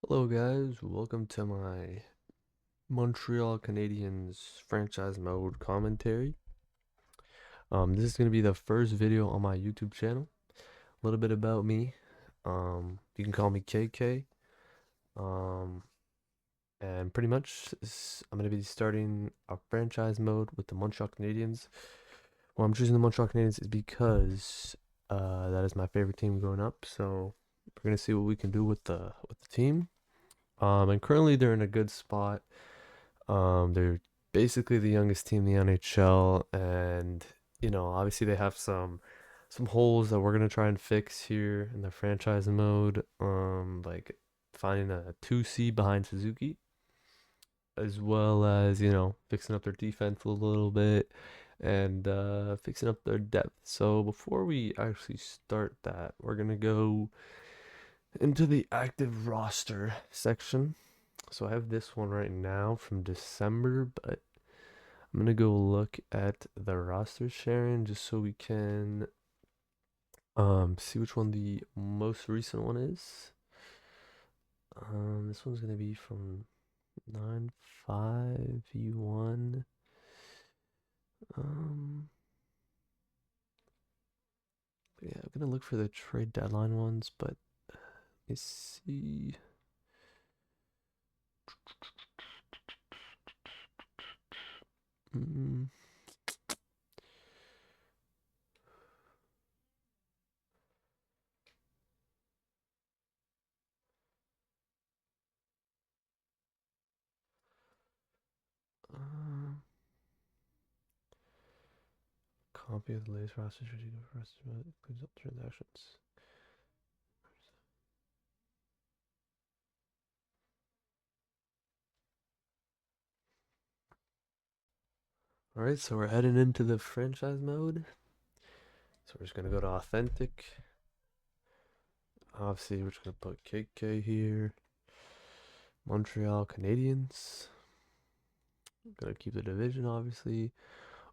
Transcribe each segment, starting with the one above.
Hello guys, welcome to my Montreal Canadiens franchise mode commentary. This is going to be the first video on my YouTube channel. A little bit about me. You can call me KK. Um, and pretty much I'm going to be starting a franchise mode with the Montreal Canadiens. Well, I'm choosing the Montreal Canadiens is because that is my favorite team growing up. So we're going to see what we can do with the team. And currently they're in a good spot. They're basically the youngest team in the NHL, and obviously they have some holes that we're gonna try and fix here in the franchise mode. Like finding a 2C behind Suzuki, as well as fixing up their defense a little bit and fixing up their depth. So before we actually start that, we're gonna go into the active roster section. So I have this one right now from December, but I'm gonna go look at the roster sharing just so we can see which one the most recent one is. This one's gonna be from 9/5/1. Um yeah, I'm gonna look for the trade deadline ones, but let's see. Mm, um, Copy of the latest roster strategy for us includes all transactions. All right, so we're heading into the franchise mode. So we're just gonna go to authentic. Obviously, we're just gonna put KK here. Montreal Canadiens. Gonna keep the division, obviously.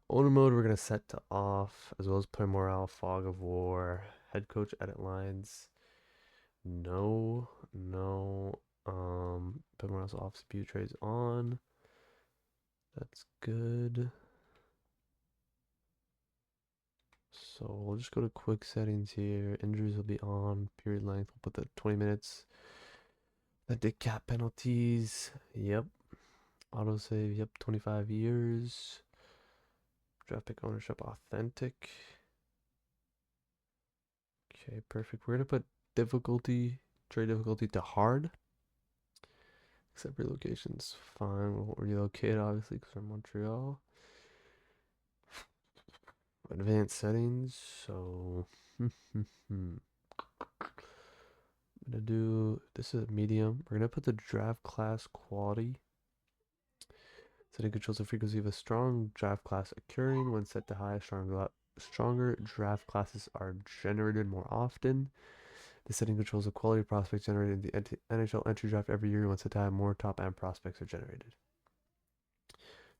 Owner mode, we're gonna set to off, as well as play morale, fog of war, head coach edit lines. No, no. Play morale's off, CPU trades on. That's good. So we'll just go to quick settings here. Injuries will be on. Period length, we'll put the 20 minutes. The dick cap penalties. Yep. Autosave. Yep. 25 years. Draft pick ownership authentic. Okay, perfect. We're gonna put difficulty, trade difficulty to hard. Except relocation's fine. We'll relocate obviously because we're in Montreal. Advanced settings. So I'm gonna do this is medium. We're gonna put the draft class quality. Setting controls the frequency of a strong draft class occurring when set to high. Stronger draft classes are generated more often. The setting controls the quality of prospects generated in the NHL entry draft every year when set to high. More top end prospects are generated.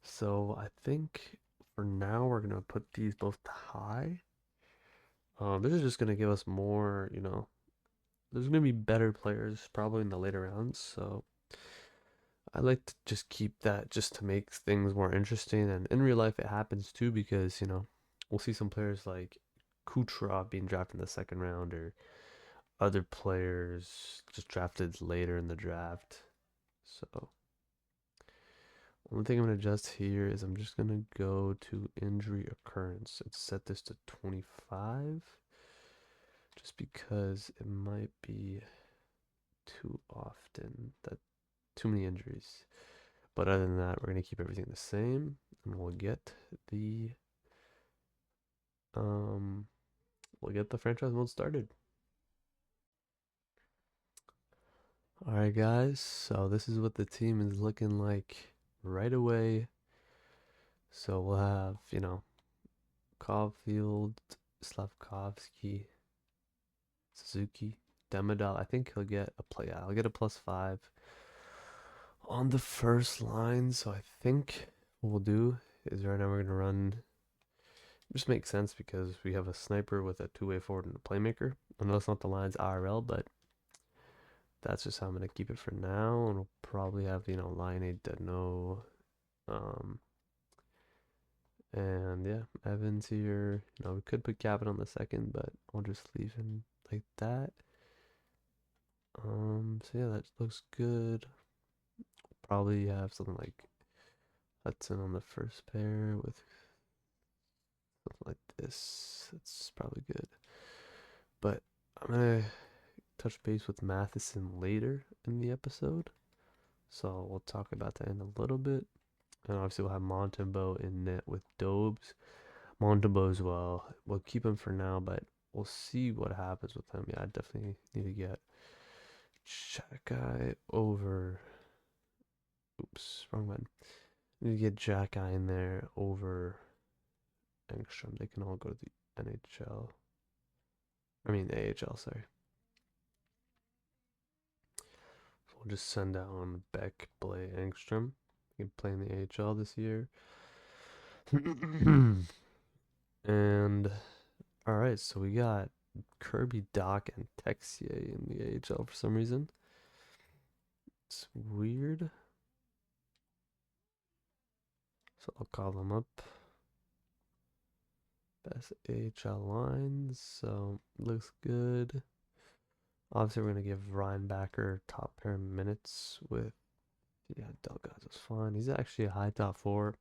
So I think for now we're gonna put these both to high. This is just gonna give us more, there's gonna be better players probably in the later rounds. So I like to just keep that just to make things more interesting. And in real life, it happens too because, we'll see some players like Kucherov being drafted in the second round or other players just drafted later in the draft. So, only thing I'm going to adjust here is I'm just going to go to injury occurrence and set this to 25 just because it might be too often that too many injuries. But other than that, we're going to keep everything the same and um we'll get the franchise mode started. All right, guys. So this is what the team is looking like right away. So we'll have, Caulfield, Slavkovsky, Suzuki, Demidal. I think he'll get a play. Yeah, I'll get a +5 on the first line. So I think what we'll do is right now we're gonna run. It just makes sense because we have a sniper with a two-way forward and a playmaker. I know that's not the line's IRL, but that's just how I'm gonna keep it for now, and we'll probably have line 8 Dano, um, and yeah, Evans here. We could put Gavin on the second, but I'll just leave him like that. So yeah, that looks good. Probably have something like Hudson on the first pair with something like this. That's probably good. But I'm gonna touch base with Matheson later in the episode. So we'll talk about that in a little bit. And obviously we'll have Montembeau in net with Dobes. Montembeau as well. We'll keep him for now, but we'll see what happens with him. Yeah, I definitely need to get Jack Guy over. Oops, wrong one. Need to get Jack Guy in there over Engstrom. They can all go to the NHL. I mean AHL, sorry. So we'll just send down Beck, Blay, Engstrom. He can play in the AHL this year. And alright, so we got Kirby, Doc, and Texier in the AHL for some reason. It's weird. So I'll call them up. Best AHL lines. So looks good. Obviously, we're gonna give Ryan Backer top pair minutes with. Yeah, Delgado's fine. He's actually a high top four.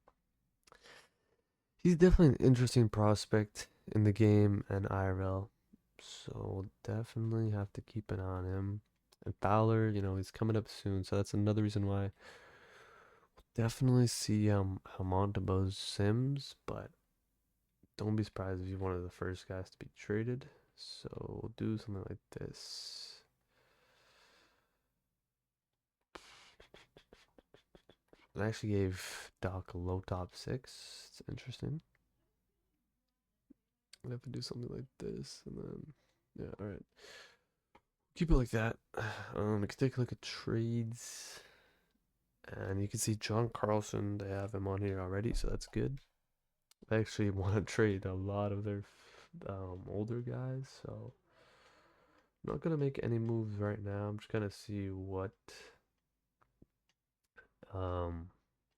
He's definitely an interesting prospect in the game and IRL. So we'll definitely have to keep an eye on him. And Fowler, he's coming up soon, so that's another reason why we'll definitely see how Montembeau Sims, but don't be surprised if he's one of the first guys to be traded. So we'll do something like this. I actually gave Doc a low top 6. It's interesting. I have to do something like this, and then yeah, all right. Keep it like that. We can take a look at trades, and you can see John Carlson. They have him on here already, so that's good. They actually want to trade a lot of their older guys, so I'm not gonna make any moves right now. I'm just gonna see what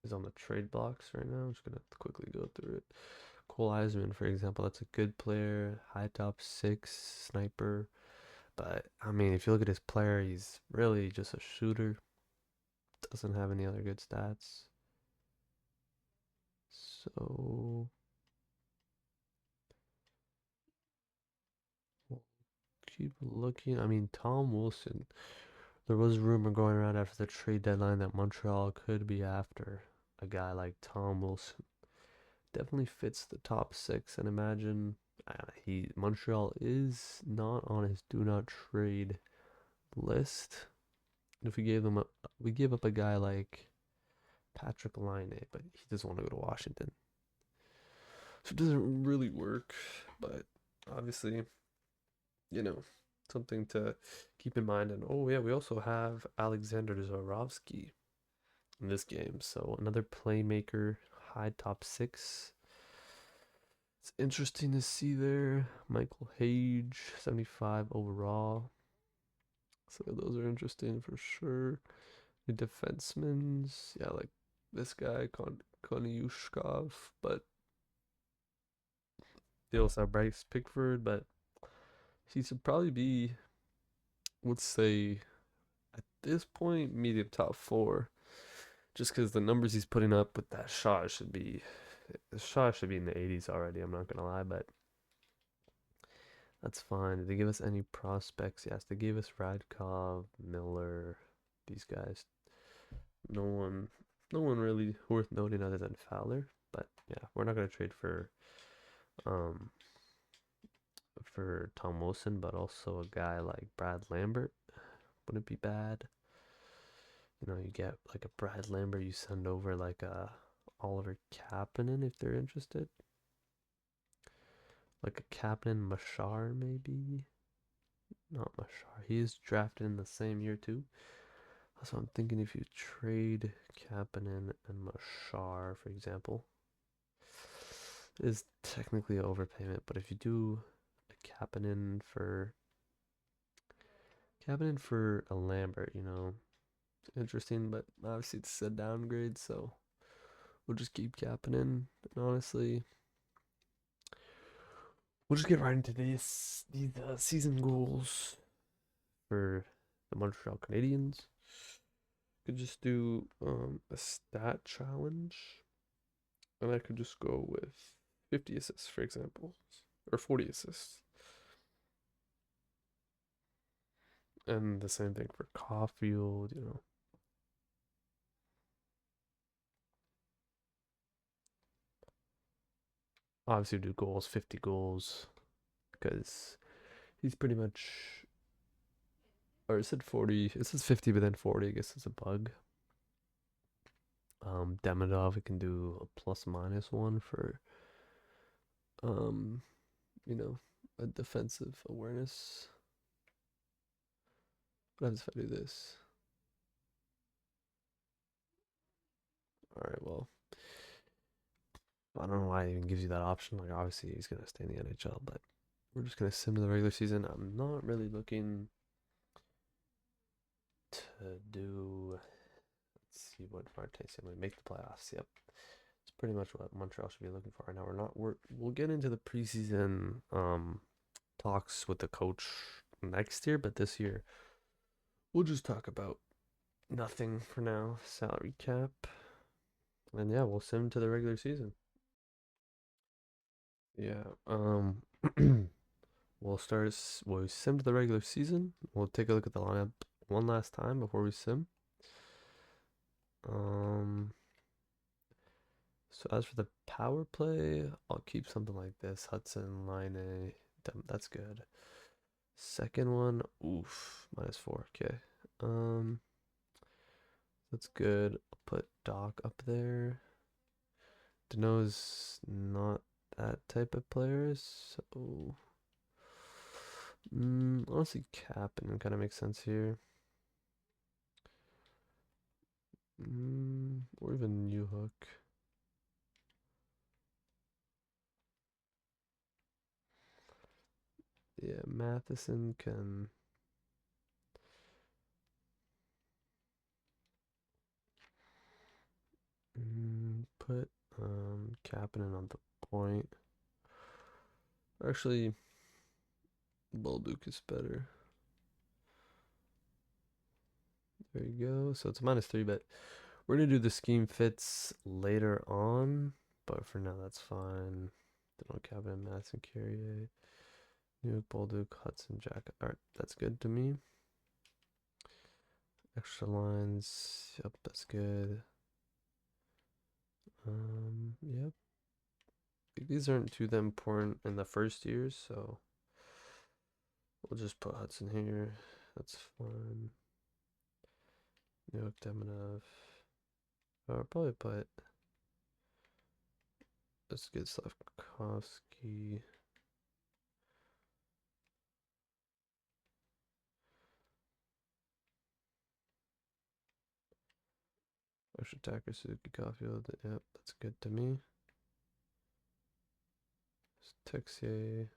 is on the trade blocks right now. I'm just gonna quickly go through it. Cole Eisman, for example, that's a good player, high top 6 sniper. But I mean, if you look at his player, he's really just a shooter. Doesn't have any other good stats. So we'll keep looking. I mean, Tom Wilson. There was a rumor going around after the trade deadline that Montreal could be after a guy like Tom Wilson. Definitely fits the top 6, and imagine Montreal is not on his do not trade list. If we gave up a guy like Patrick Laine, but he doesn't want to go to Washington, so it doesn't really work. But obviously, something to keep in mind. And oh yeah, we also have Alexander Zborowski in this game, so another playmaker, high top 6. It's interesting to see there. Michael Hage, 75 overall. So those are interesting for sure. The defensemen, yeah, like this guy, Konyushkov, but they also have Bryce Pickford, but he should probably be, let's say, at this point, medium top 4. Just because the numbers he's putting up with that shot should be, the shot should be in the 80s already, I'm not going to lie, but that's fine. Did they give us any prospects? Yes, they gave us Radkov, Miller, these guys. No one really worth noting other than Fowler. But yeah, we're not gonna trade um for Tom Wilson, but also a guy like Brad Lambert wouldn't be bad. You get like a Brad Lambert, you send over like a Oliver Kapanen if they're interested. Like a Kapanen Mashar maybe. Not Mashar. He is drafted in the same year too. So I'm thinking if you trade Kapanen and Mashar, for example, it is technically an overpayment, but if you do a Kapanen for Capping in for a Lambert, you know, interesting, but obviously it's a downgrade, so we'll just keep capping in. And honestly, we'll just get right into these season goals for the Montreal Canadiens. Could just do a stat challenge, and I could just go with 50 assists, for example, or 40 assists. And the same thing for Caulfield, you know. Obviously, do goals, 50 goals, because he's pretty much, or it said 40, it says 50, but then 40, I guess it's a bug. Demidov, we can do a plus minus one for, um, you know, a defensive awareness. What happens if I do this? All right, well, I don't know why it even gives you that option. Like, obviously, he's going to stay in the NHL, but we're just going to sim to the regular season. I'm not really looking to do, let's see what Marte's going to make the playoffs. Yep. It's pretty much what Montreal should be looking for right now. We'll get into the preseason talks with the coach next year, but this year we'll just talk about nothing for now. Salary cap. And yeah, we'll sim to the regular season. Yeah. We'll sim to the regular season. We'll take a look at the lineup one last time before we sim. Um so as for the power play, I'll keep something like this. Hudson, Line A. That's good. Second one, oof, -4. Okay. That's good. I'll put Doc up there. Dano's not that type of player, so honestly, Kapanen kind of makes sense here. Or even New Hook. Yeah, Matheson can. Put Kapanen on the point. Actually, Bolduc is better. There you go. So it's -3, but we're gonna do the scheme fits later on. But for now, that's fine. Don't Kapanen, Matheson, Carrier, Nuke, Bolduc, Hudson, Jack. Alright, that's good to me. Extra lines. Yep, that's good. Yep. These aren't too that important in the first years, so we'll just put Hudson here. That's fine. Nuke, Demonov. I'll probably put. Let's get Slavkovsky. Extra attacker, Suzuki, Caulfield. Yep, that's good to me. Texier.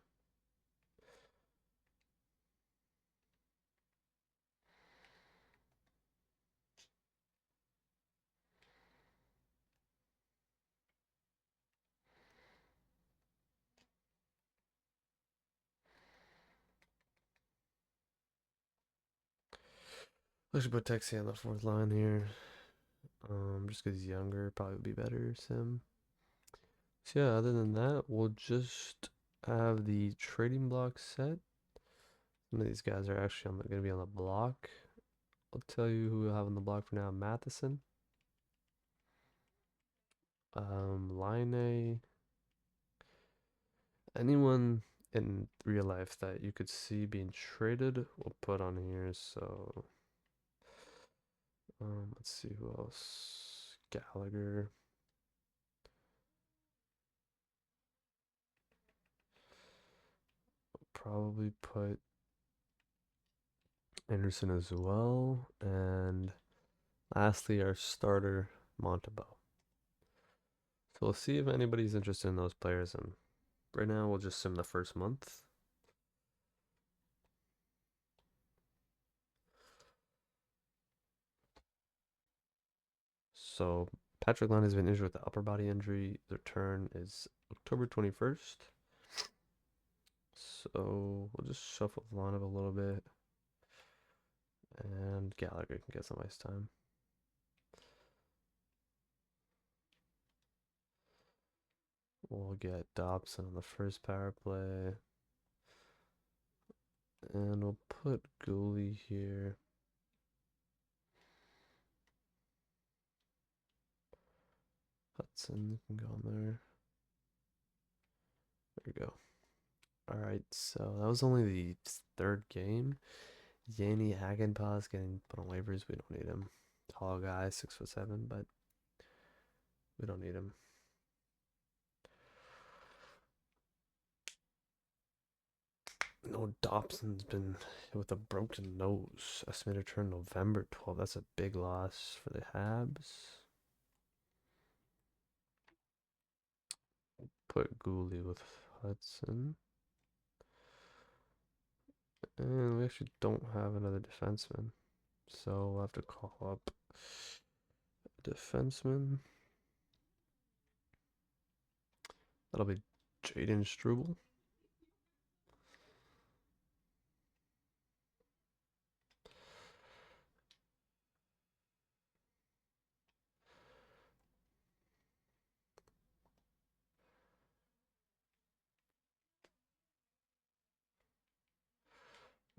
I should put Texier on the fourth line here. Just because he's younger, probably would be better. Sim. So yeah, other than that, we'll just have the trading block set. Some of these guys are actually going to be on the block. I'll tell you who we'll have on the block for now. Matheson. Line. Anyone in real life that you could see being traded, we'll put on here. So, let's see who else. Gallagher. Probably put Anderson as well. And lastly, our starter, Montebeau. So we'll see if anybody's interested in those players. And right now, we'll just sim the first month. So Patrick Laine has been injured with the upper body injury. The return is October 21st. So we'll just shuffle the lineup a little bit. And Gallagher can get some ice time. We'll get Dobson on the first power play. And we'll put Gooley here. Hudson can go on there. There we go. Alright, so that was only the third game. Yanni Hagenpau's getting put on waivers. We don't need him. Tall guy, 6'7", but we don't need him. No, Dobson's been with a broken nose. Estimated return November 12th. That's a big loss for the Habs. Put Gooley with Hudson. And we actually don't have another defenseman. So we'll have to call up a defenseman. That'll be Jaden Struble.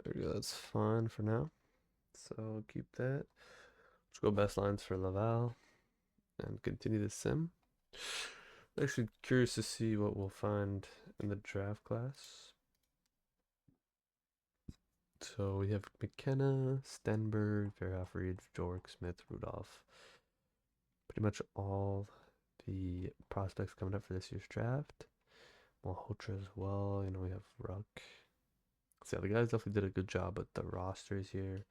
There we go, that's fine for now. So keep that. Let's go best lines for Laval and continue the sim. Actually curious to see what we'll find in the draft class. So we have McKenna, Stenberg, Verhoff-Reed, Jork, Smith, Rudolph. Pretty much all the prospects coming up for this year's draft. Malhotra as well. You know, we have Ruck. So yeah, the guys definitely did a good job with the rosters here.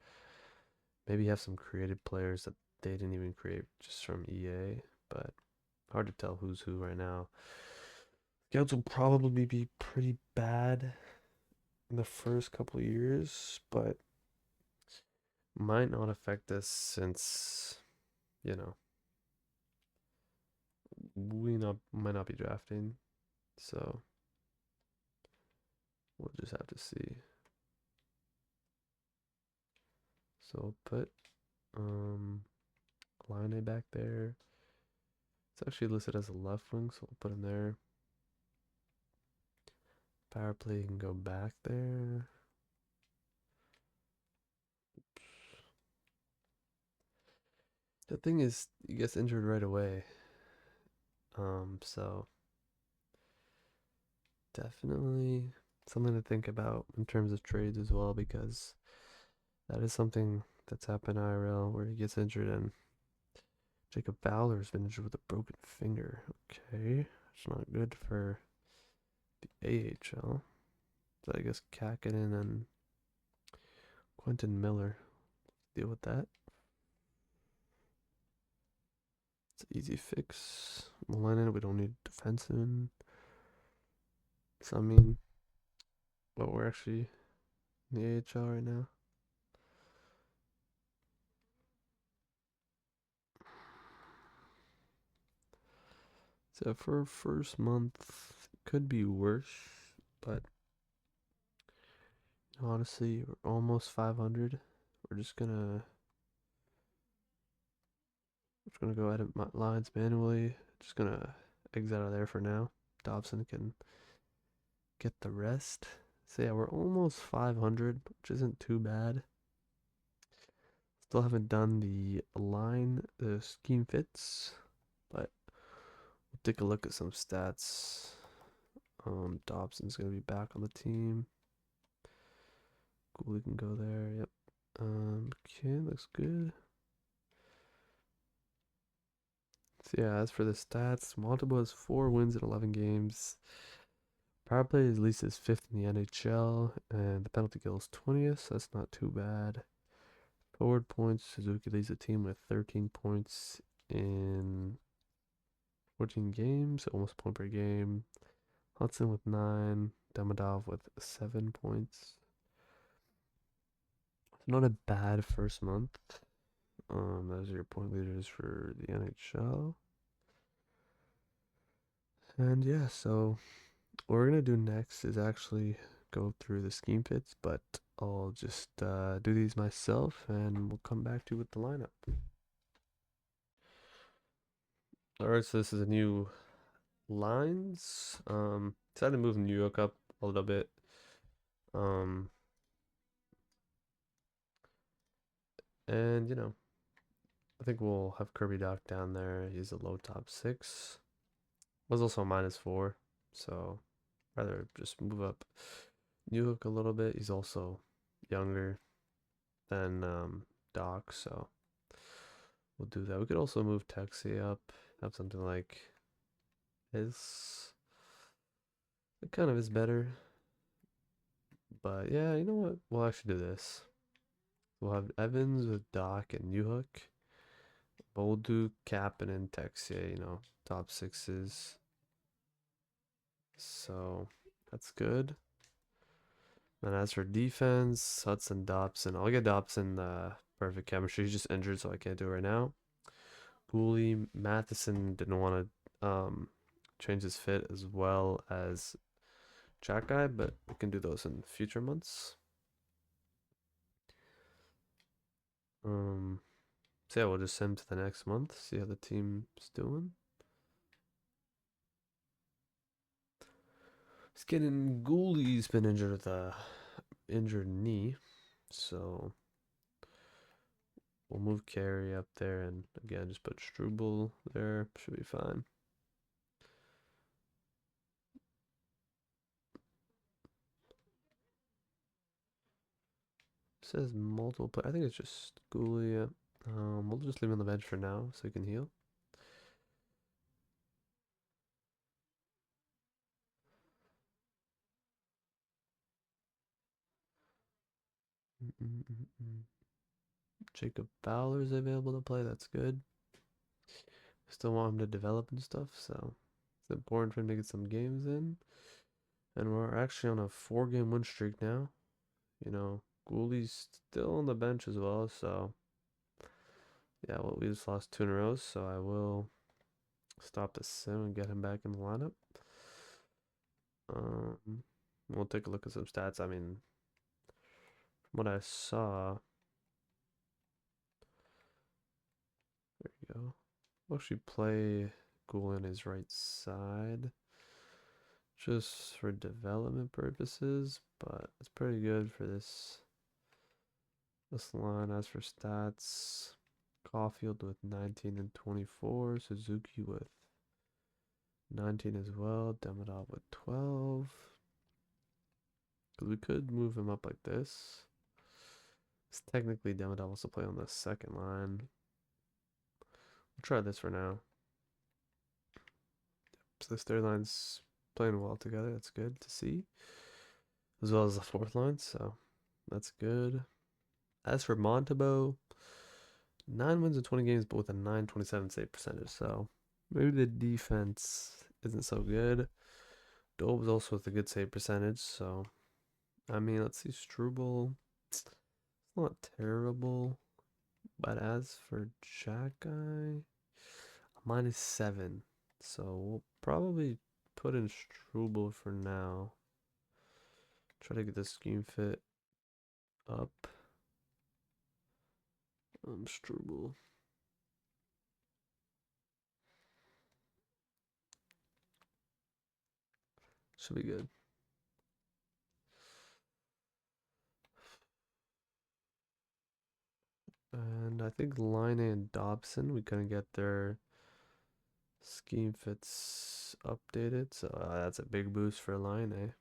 Maybe have some creative players that they didn't even create just from EA, but hard to tell who's who right now. Scouts will probably be pretty bad in the first couple of years, but might not affect us since, you know, we might not be drafting, so we'll just have to see. So put Line back there. It's actually listed as a left wing, so we'll put him there. Power play can go back there. The thing is, he gets injured right away. So definitely something to think about in terms of trades as well, because that is something that's happened IRL where he gets injured, and Jacob Fowler's been injured with a broken finger. Okay, it's not good for the AHL. So I guess Kakinen and Quentin Miller deal with that. It's an easy fix. Millennium, we don't need defenseman. So I mean, but we're actually in the AHL right now. So for first month, could be worse, but honestly, we're almost 500. We're just gonna go edit my lines manually. Just gonna exit out of there for now. Dobson can get the rest. So yeah, we're almost 500, which isn't too bad. Still haven't done the scheme fits, but we'll take a look at some stats. Dobson's gonna be back on the team. Cool, we can go there. Yep. Okay, looks good. So yeah, as for the stats, Montalban has 4 wins in 11 games. Power play is least is 5th in the NHL, and the penalty kill is 20th, so that's not too bad. Forward points, Suzuki leads the team with 13 points in 14 games, almost a point per game. Hudson with 9, Demidov with 7 points. Not a bad first month. Those are your point leaders for the NHL. And yeah, so what we're gonna do next is actually go through the scheme fits, but I'll just do these myself and we'll come back to you with the lineup. Alright, so this is a new lines. Decided to move New York up a little bit. Um, and you know, I think we'll have Kirby Doc down there. He's a low top six. Was also a -4, so rather just move up New York a little bit. He's also younger than Doc, so we'll do that. We could also move Texie up, have something like his. It kind of is better, but yeah, you know what? We'll actually do this. We'll have Evans with Doc and Newhook. But we'll do Kapanen and Texia, you know, top sixes. So that's good. And as for defense, Hudson Dobson. I'll get Dobson perfect chemistry. He's just injured, so I can't do it right now. Cooley, Matheson didn't want to change his fit as well as Jack Guy, but we can do those in future months. So yeah, we'll just send to the next month, see how the team's doing. He's getting Gooley's been injured with a injured knee, so we'll move Carey up there and again just put Struble there. Should be fine. It says multiple play. I think it's just Gooley. Yeah. We'll just leave him on the bench for now so he can heal. Jacob Fowler's available to play. That's good. Still want him to develop and stuff, so it's important for him to get some games in. And we're actually on a 4-game win streak now. You know, Gooley's still on the bench as well, so yeah, well, we just lost 2 in a row, so I will stop the sim and get him back in the lineup. We'll take a look at some stats. I mean, from what I saw, there you go. We'll actually play Gooley on his right side just for development purposes, but it's pretty good for this line. As for stats, Caulfield with 19 and 24, Suzuki with 19 as well, Demidov with 12. Because we could move him up like this. It's technically Demidov also play on the second line. We'll try this for now. So this third line's playing well together. That's good to see. As well as the fourth line, so that's good. As for Montebo, 9 wins in 20 games, but with a 927 save percentage. So maybe the defense isn't so good. Dole's also with a good save percentage. So, I mean, let's see. Struble, it's not terrible. But as for Jack Guy, -7. So we'll probably put in Struble for now. Try to get the scheme fit up. Struble. Should be good. And I think Line and Dobson, we couldn't get their scheme fits updated. So that's a big boost for Line.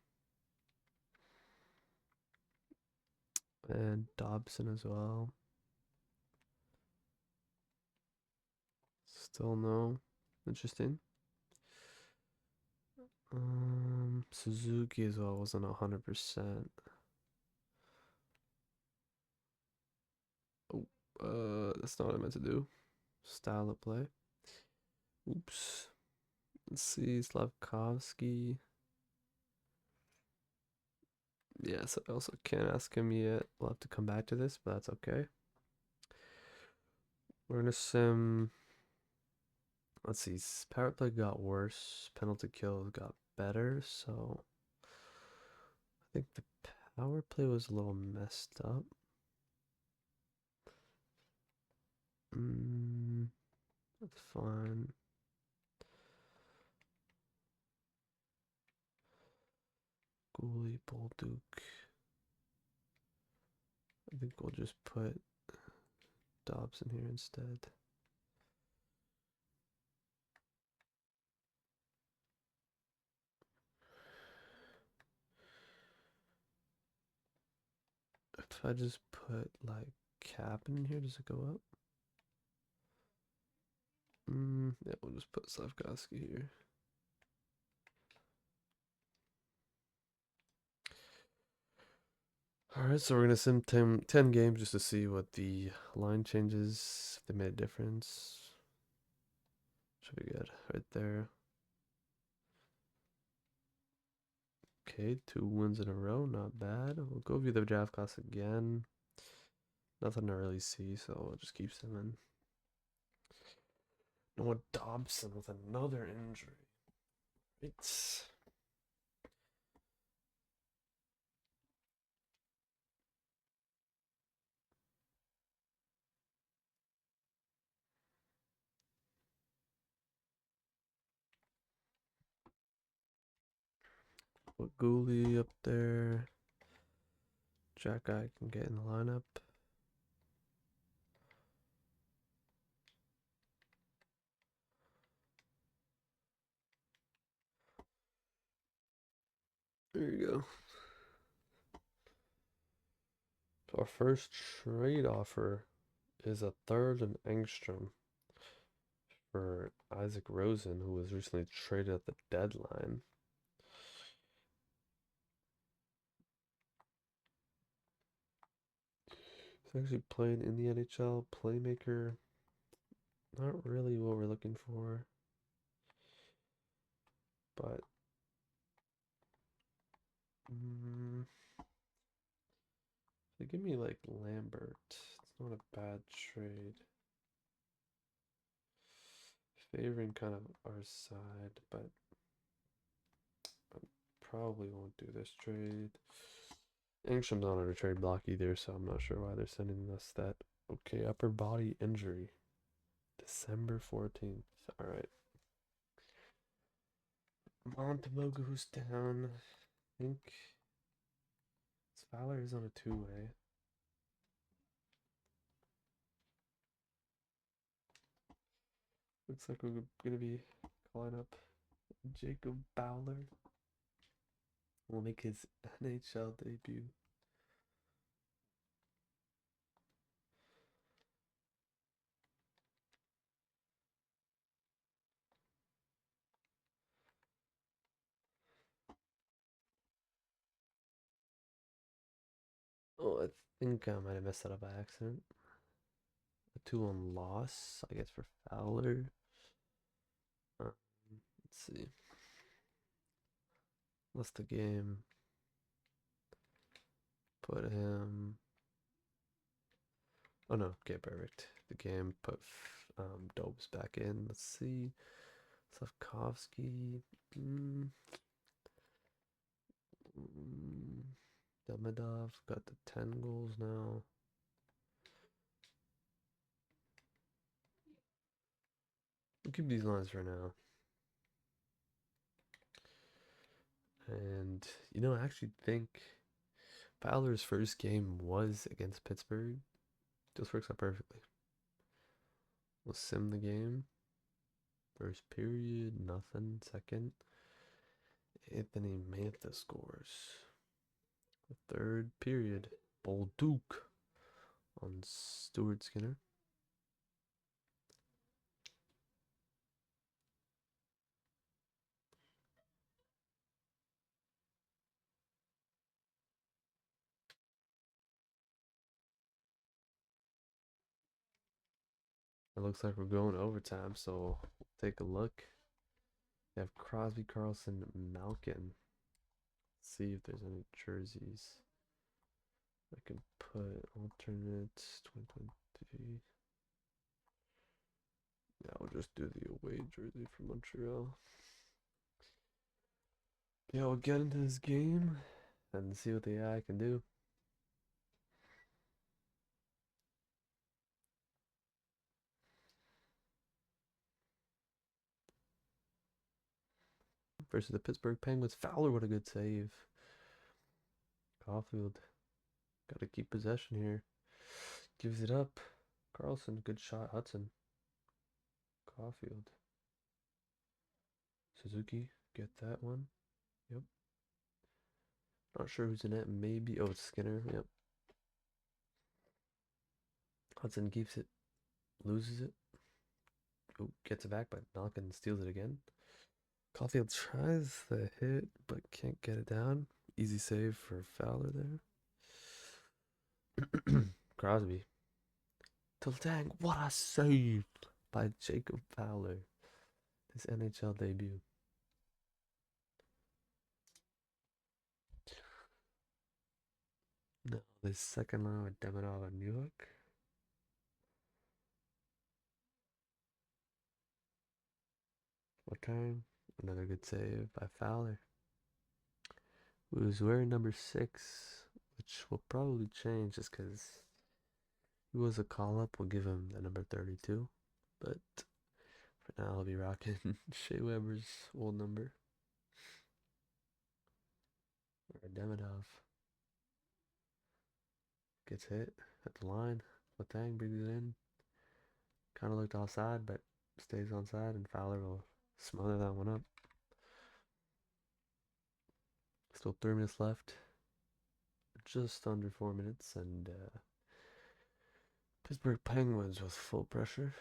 And Dobson as well. Still no. Interesting. Suzuki as well wasn't 100%. Oh, that's not what I meant to do. Style of play. Oops. Let's see, Slavkovsky. Yes, I also can't ask him yet. We'll have to come back to this, but that's okay. We're gonna sim. Let's see. Power play got worse. Penalty kills got better. So I think the power play was a little messed up. That's fine. Goalie, Bolduc. I think we'll just put Dobson here instead. If I just put like Cap in here, does it go up? Yeah, we'll just put Slavkovsky here. Alright, so we're gonna sim 10 games just to see what the line changes, if they made a difference. Should be good. Right there. Okay, 2 wins in a row, not bad. We'll go view the draft class again. Nothing to really see, so we'll just keep simming. Noah Dobson with another injury. It's put Gooley up there. Jack Guy can get in the lineup. There you go. So our first trade offer is a third and Engstrom for Isaac Rosen, who was recently traded at the deadline. He's actually playing in the NHL, playmaker. Not really what we're looking for, but they give me like Lambert. It's not a bad trade. Favoring kind of our side, but I probably won't do this trade. Engstrom's not on a trade block either, so I'm not sure why they're sending us that. Okay, upper body injury. December 14th. Alright. Montemogoo's down. I think Fowler is on a two-way. Looks like we're gonna be calling up Jacob Bowler. Will make his NHL debut. Oh, I think I might have messed that up by accident. A 2-1 loss, I guess, for Fowler. Let's see. What's the game? Put him. Oh no, okay, perfect. The game put Dobes back in. Let's see. Slavkovsky. Demidov got the 10 goals now. We'll keep these lines for now. And, I actually think Fowler's first game was against Pittsburgh. Just works out perfectly. We'll sim the game. First period, nothing. Second, Anthony Mantha scores. The third period, Bolduc on Stuart Skinner. It looks like we're going overtime, so we'll take a look. We have Crosby, Carlson, Malkin. See if there's any jerseys. I can put alternates 2023. just do the away jersey for Montreal. Yeah, we'll get into this game and see what the AI can do. Versus the Pittsburgh Penguins. Fowler, what a good save. Caulfield, got to keep possession here. Gives it up. Carlson, good shot. Hudson. Caulfield. Suzuki, get that one. Yep. Not sure who's in it. Maybe. Oh, it's Skinner. Yep. Hudson keeps it. Loses it. Oh, gets it back, but Malkin steals it again. Caulfield tries the hit, but can't get it down. Easy save for Fowler there. Crosby. To Letang. What a save by Jacob Fowler. His NHL debut. No, the second line with Demidov and Newhook. Letang. Another good save by Fowler. Who's wearing number 6, which will probably change just because he was a call-up. We'll give him the number 32. But for now, I'll be rocking Shea Weber's old number. Or Demidov. Gets hit at the line. Letang brings it in. Kind of looked offside, but stays onside, and Fowler will smother that one up. Still 3 minutes left. Just under 4 minutes, and Pittsburgh Penguins with full pressure.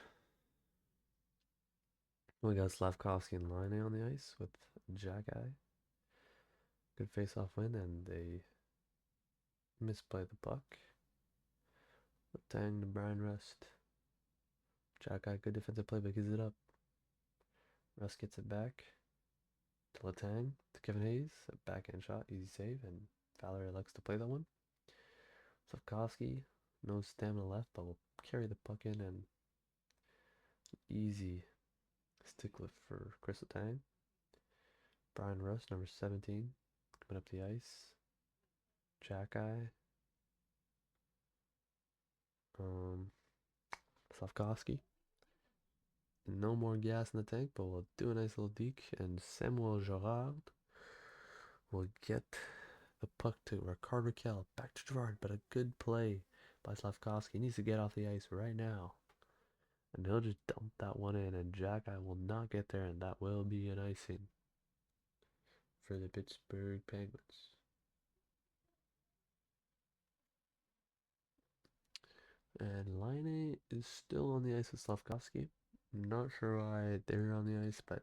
We got Slavkovsky and Line on the ice with Jack-Eye. Good face-off win, and they misplay the puck. Letang to Brian Rust. Jack-Eye, good defensive play, but gives it up. Rust gets it back to Letang, to Kevin Hayes. A backhand shot, easy save, and Fowler elects to play that one. Slavkovsky, no stamina left, but will carry the puck in, and easy stick lift for Chris Letang. Brian Rust, number 17, coming up the ice. Jack-Eye. Slavkovsky. No more gas in the tank, but we'll do a nice little deke, and Samuel Girard will get the puck to Ricardo Raquel. Back to Girard, but a good play by Slavkovsky. He needs to get off the ice right now. And he'll just dump that one in, and Jack-Eye will not get there, and that will be an icing for the Pittsburgh Penguins. And Line is still on the ice with Slavkovsky. I'm not sure why they're on the ice, but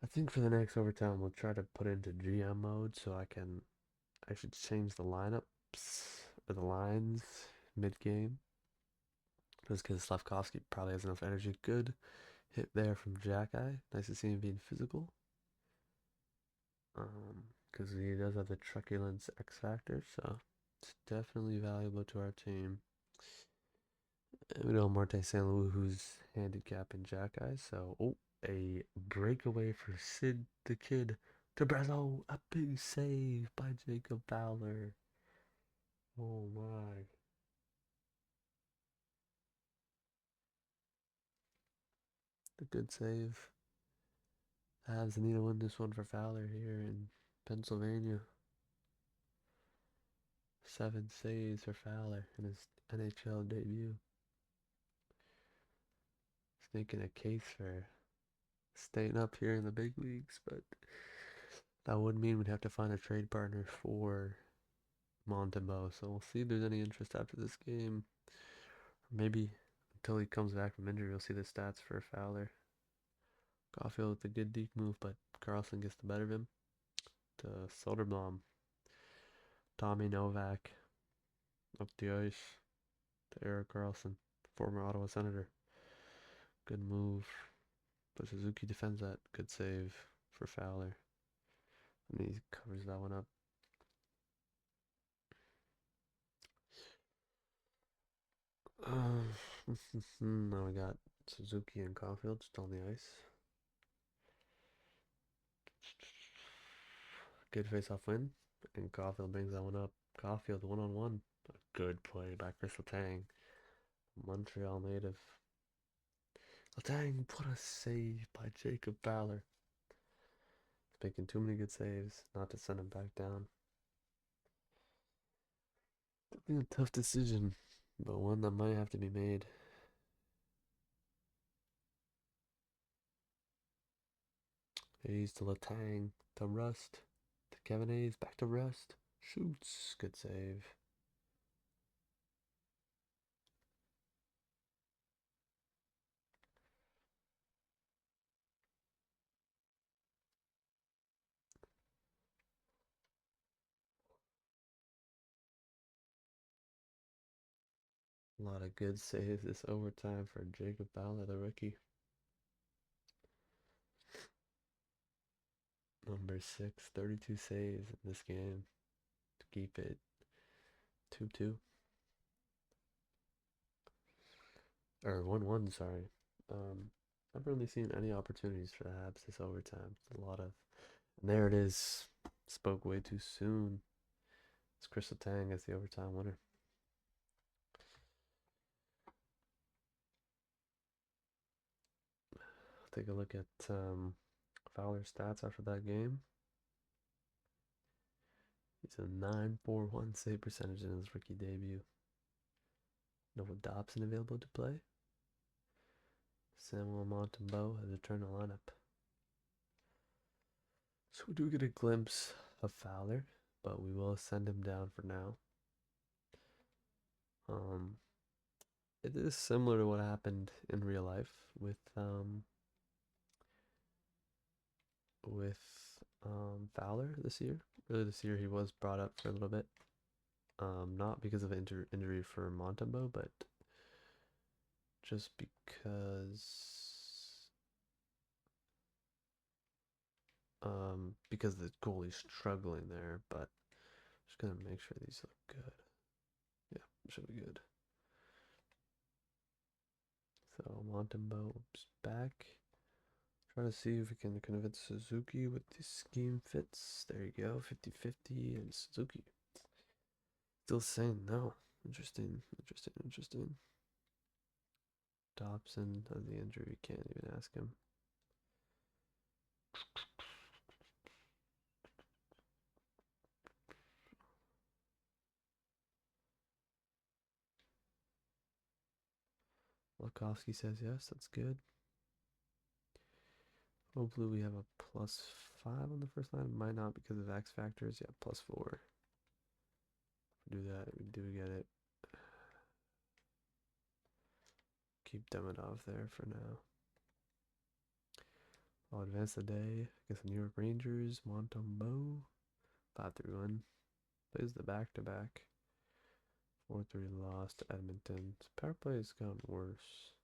I think for the next overtime we'll try to put into GM mode so I can actually change the lineups or the lines mid-game. Just because Slavkovsky probably has enough energy. Good hit there from Jack-Eye. Nice to see him being physical. Because he does have the truculence X factor, so it's definitely valuable to our team. And we know Martin St. Louis, who's handicapping Jack-Eye, so a breakaway for Sid the Kid to Brazo. A big save by Jacob Fowler. Oh my. A good save. Habs need to win this one for Fowler here in Pennsylvania. 7 saves for Fowler in his NHL debut. He's making a case for staying up here in the big leagues, but that would mean we'd have to find a trade partner for Montembeau. So we'll see if there's any interest after this game. Or maybe until he comes back from injury, we'll see the stats for Fowler. Caulfield with a good deke move, but Carlson gets the better of him. To Soderblom. Tommy Novak up the ice to Erik Karlsson, former Ottawa Senator. Good move. But Suzuki defends that. Good save for Fowler. And he covers that one up. Now we got Suzuki and Caulfield just on the ice. Good face-off win, and Caulfield brings that one up. Caulfield one-on-one. A good play by Chris Letang, Montreal native. Letang, what a save by Jacob Fowler. He's making too many good saves not to send him back down. Definitely a tough decision, but one that might have to be made. Hayes to Letang, to Rust, to Kevin Hayes, back to Rust. Shoots, good save. A lot of good saves this overtime for Jacob Fowler, the rookie. Number 6, 32 saves in this game to keep it 2-2. Or 1-1, sorry. I've really seen any opportunities for the Habs this overtime. A lot of. And there it is. Spoke way too soon. It's Chris Letang as the overtime winner. Take a look at Fowler's stats after that game. He's a 9.41 save percentage in his rookie debut. No Dobson available to play. Samuel Montembeault has returned to lineup. So we do get a glimpse of Fowler, but we will send him down for now. It is similar to what happened in real life with Fowler this year. Really, this year he was brought up for a little bit, not because of injury for Montembeault, but just because the goalie's struggling there. But just gonna make sure these look good. Yeah, should be good. So Montembeault's back. Try to see if we can convince Suzuki with the scheme fits. There you go, 50-50 and Suzuki. Still saying no. Interesting. Dobson has the injury, can't even ask him. Lukowski says yes, that's good. Hopefully we have a +5 on the first line. Might not because of X factors. Yeah, +4. Do that, we do get it. Keep Demidov there for now. I'll advance the day against the New York Rangers. Montembeault, 5-3-1. Plays the back-to-back. 4-3 loss to Edmonton. Power play has gotten worse.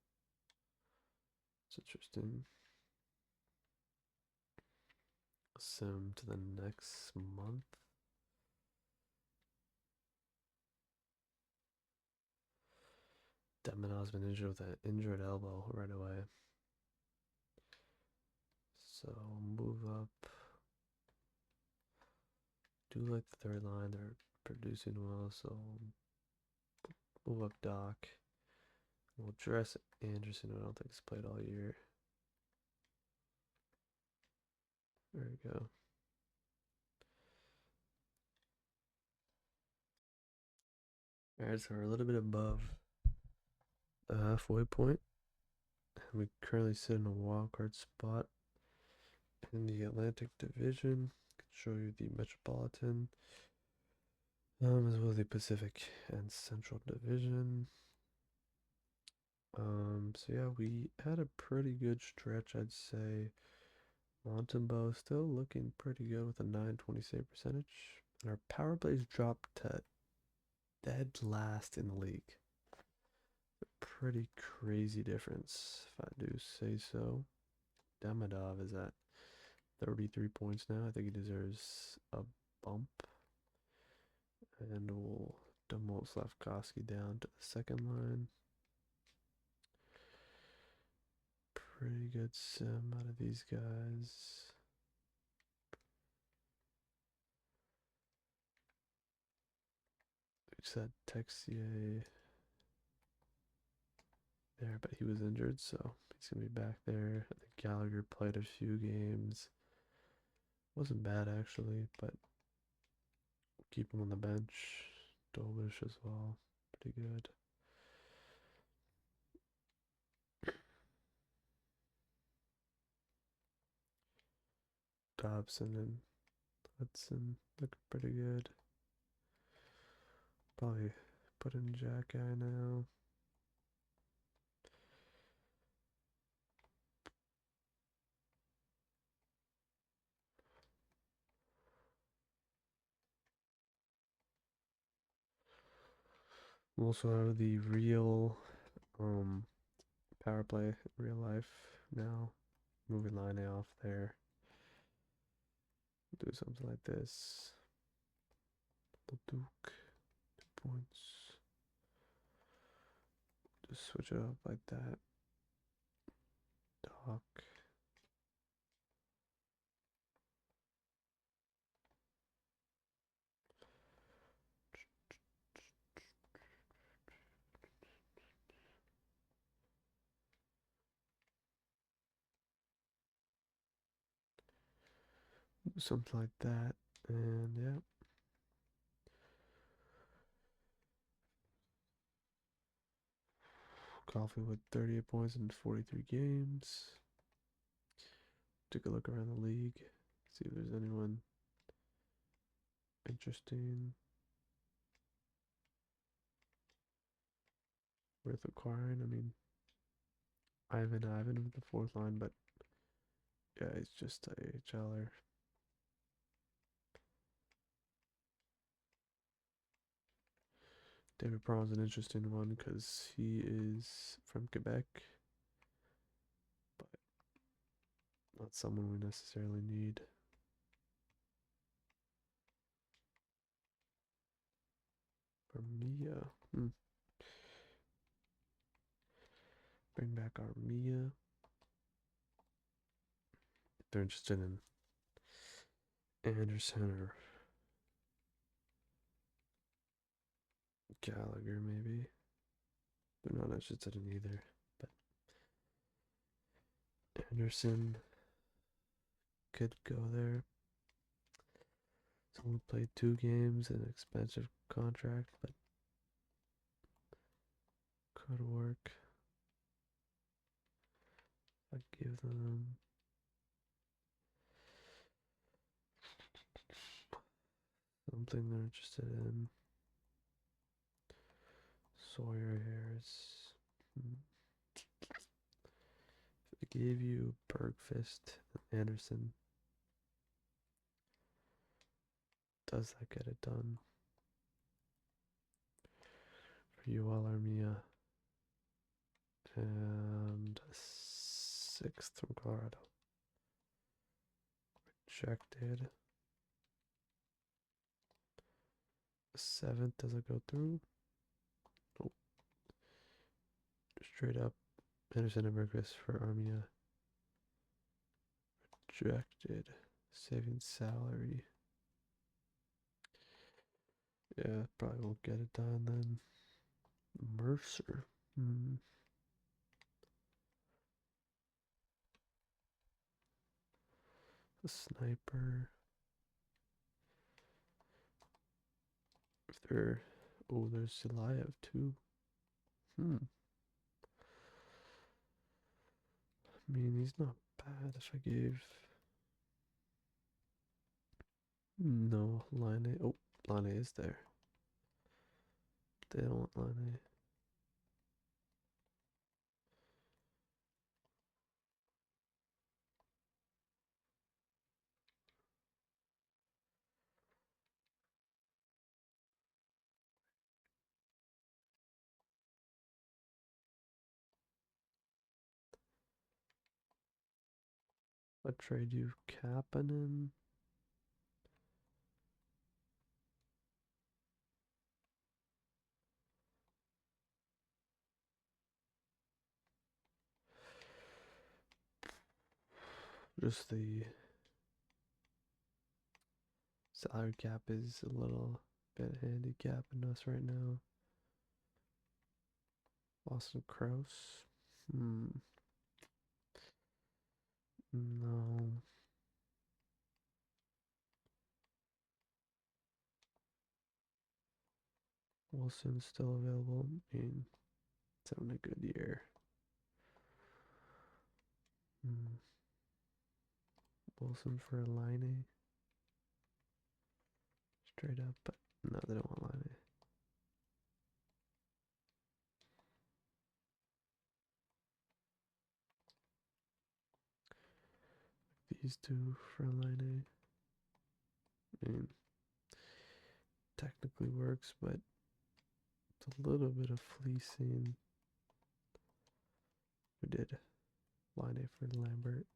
It's interesting. Sim to the next month. Demonau's been injured with an injured elbow right away. So move up. Do like the third line, they're producing well, so move up Doc. We'll dress Anderson, I don't think he's played all year. There we go. Alright, so we're a little bit above the halfway point. And we currently sit in a wild card spot in the Atlantic Division. I can show you the Metropolitan, as well as the Pacific and Central Division. So yeah, we had a pretty good stretch, I'd say. Montembeault still looking pretty good with a 920 save percentage. And our power plays dropped to dead last in the league. A pretty crazy difference, if I do say so. Demidov is at 33 points now. I think he deserves a bump. And we'll demote Slavkovsky down to the second line. pretty good sim out of these guys. We just had Texier there, but he was injured, so he's gonna be back there. I think Gallagher played a few games. Wasn't bad actually, but keep him on the bench. Dovish as well, pretty good. Dobson and Hudson look pretty good. Probably put in Jack Guy now. We also have the real power play in real life now. Moving line off there. Do something like this. Duke, 2 points. Just switch it up like that. Doc. Do something like that. And yeah. Coffee with 38 points in 43 games. Took a look around the league. See if there's anyone interesting. Worth acquiring. I mean, Ivan with the fourth line, but yeah, he's just a AHLer. David Perron's an interesting one because he is from Quebec, but not someone we necessarily need. Armia. Bring back Armia. If they're interested in Anderson or Gallagher, maybe. They're not interested in either. But Anderson could go there. Someone played 2 games, an expensive contract, but could work. I give them something they're interested in. Sawyer Harris. If I gave you Bergfist and Anderson, does that get it done? For you all, Armia. And a 6th from Colorado. Rejected. A 7th, does it go through? Nope. Straight up. Anderson and Bergfist for Armia. Rejected. Saving salary. Yeah, probably won't get it done then. Mercer. A sniper. If they're, oh, there's Silayev too. I mean, he's not bad. If I gave, no, Line A. Oh, Line A is there. They don't want Line A. I trade you Kapanen. Just the salary cap is a little bit handicapping us right now. Boston Kraus. No. Wilson's still available. I mean, it's having a good year. Wilson for Line. Straight up, but no, they don't want Line. These two for Line. I mean, technically works, but it's a little bit of fleecing. We did Line for Lambert.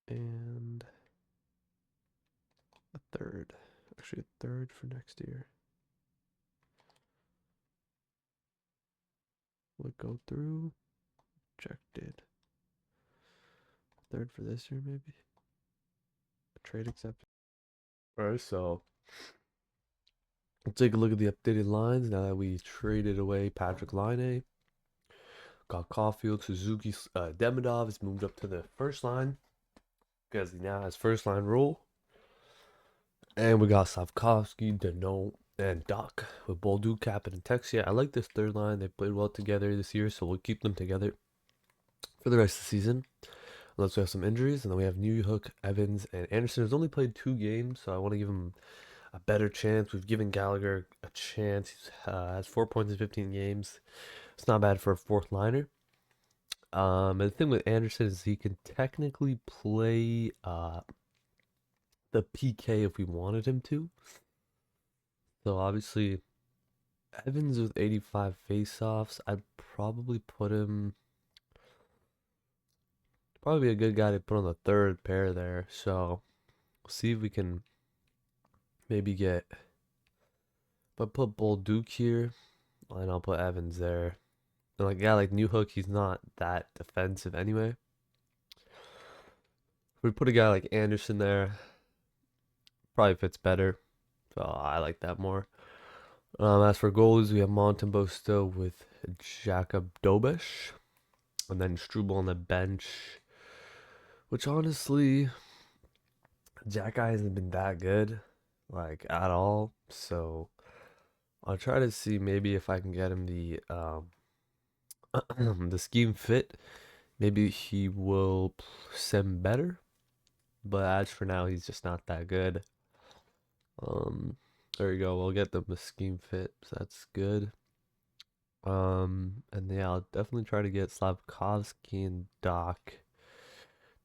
And a third. Actually, a third for next year. Will it go through? Rejected. Third for this year, maybe? Trade accepted. Alright, so we'll take a look at the updated lines now that we traded away Patrick Line. Got Caulfield, Suzuki, Demidov has moved up to the first line because he now has first line role. And we got Slavkovsky, Denault, and Doc with Bolduc, Captain, and Texia. I like this third line. They played well together this year, so we'll keep them together for the rest of the season. Unless we have some injuries. And then we have Newhook, Evans, and Anderson has only played 2 games, so I want to give him a better chance. We've given Gallagher a chance. He has 4 points in 15 games. It's not bad for a fourth liner. And the thing with Anderson is he can technically play the PK if we wanted him to. So obviously, Evans with 85 faceoffs, I'd probably put him. Probably be a good guy to put on the third pair there. So we'll see if we can maybe get. But put Bolduc here, and I'll put Evans there. And like a guy like Newhook, he's not that defensive anyway. If we put a guy like Anderson there, probably fits better. So I like that more. As for goals, we have Montembeau still with Jakob Dobish. And then Struble on the bench. Which honestly, Jack guy hasn't been that good. Like at all. So I'll try to see maybe if I can get him the the scheme fit. Maybe he will sim better. But as for now, he's just not that good. There you go. We'll get them the scheme fit. So that's good. And yeah, I'll definitely try to get Slavkovsky and Doc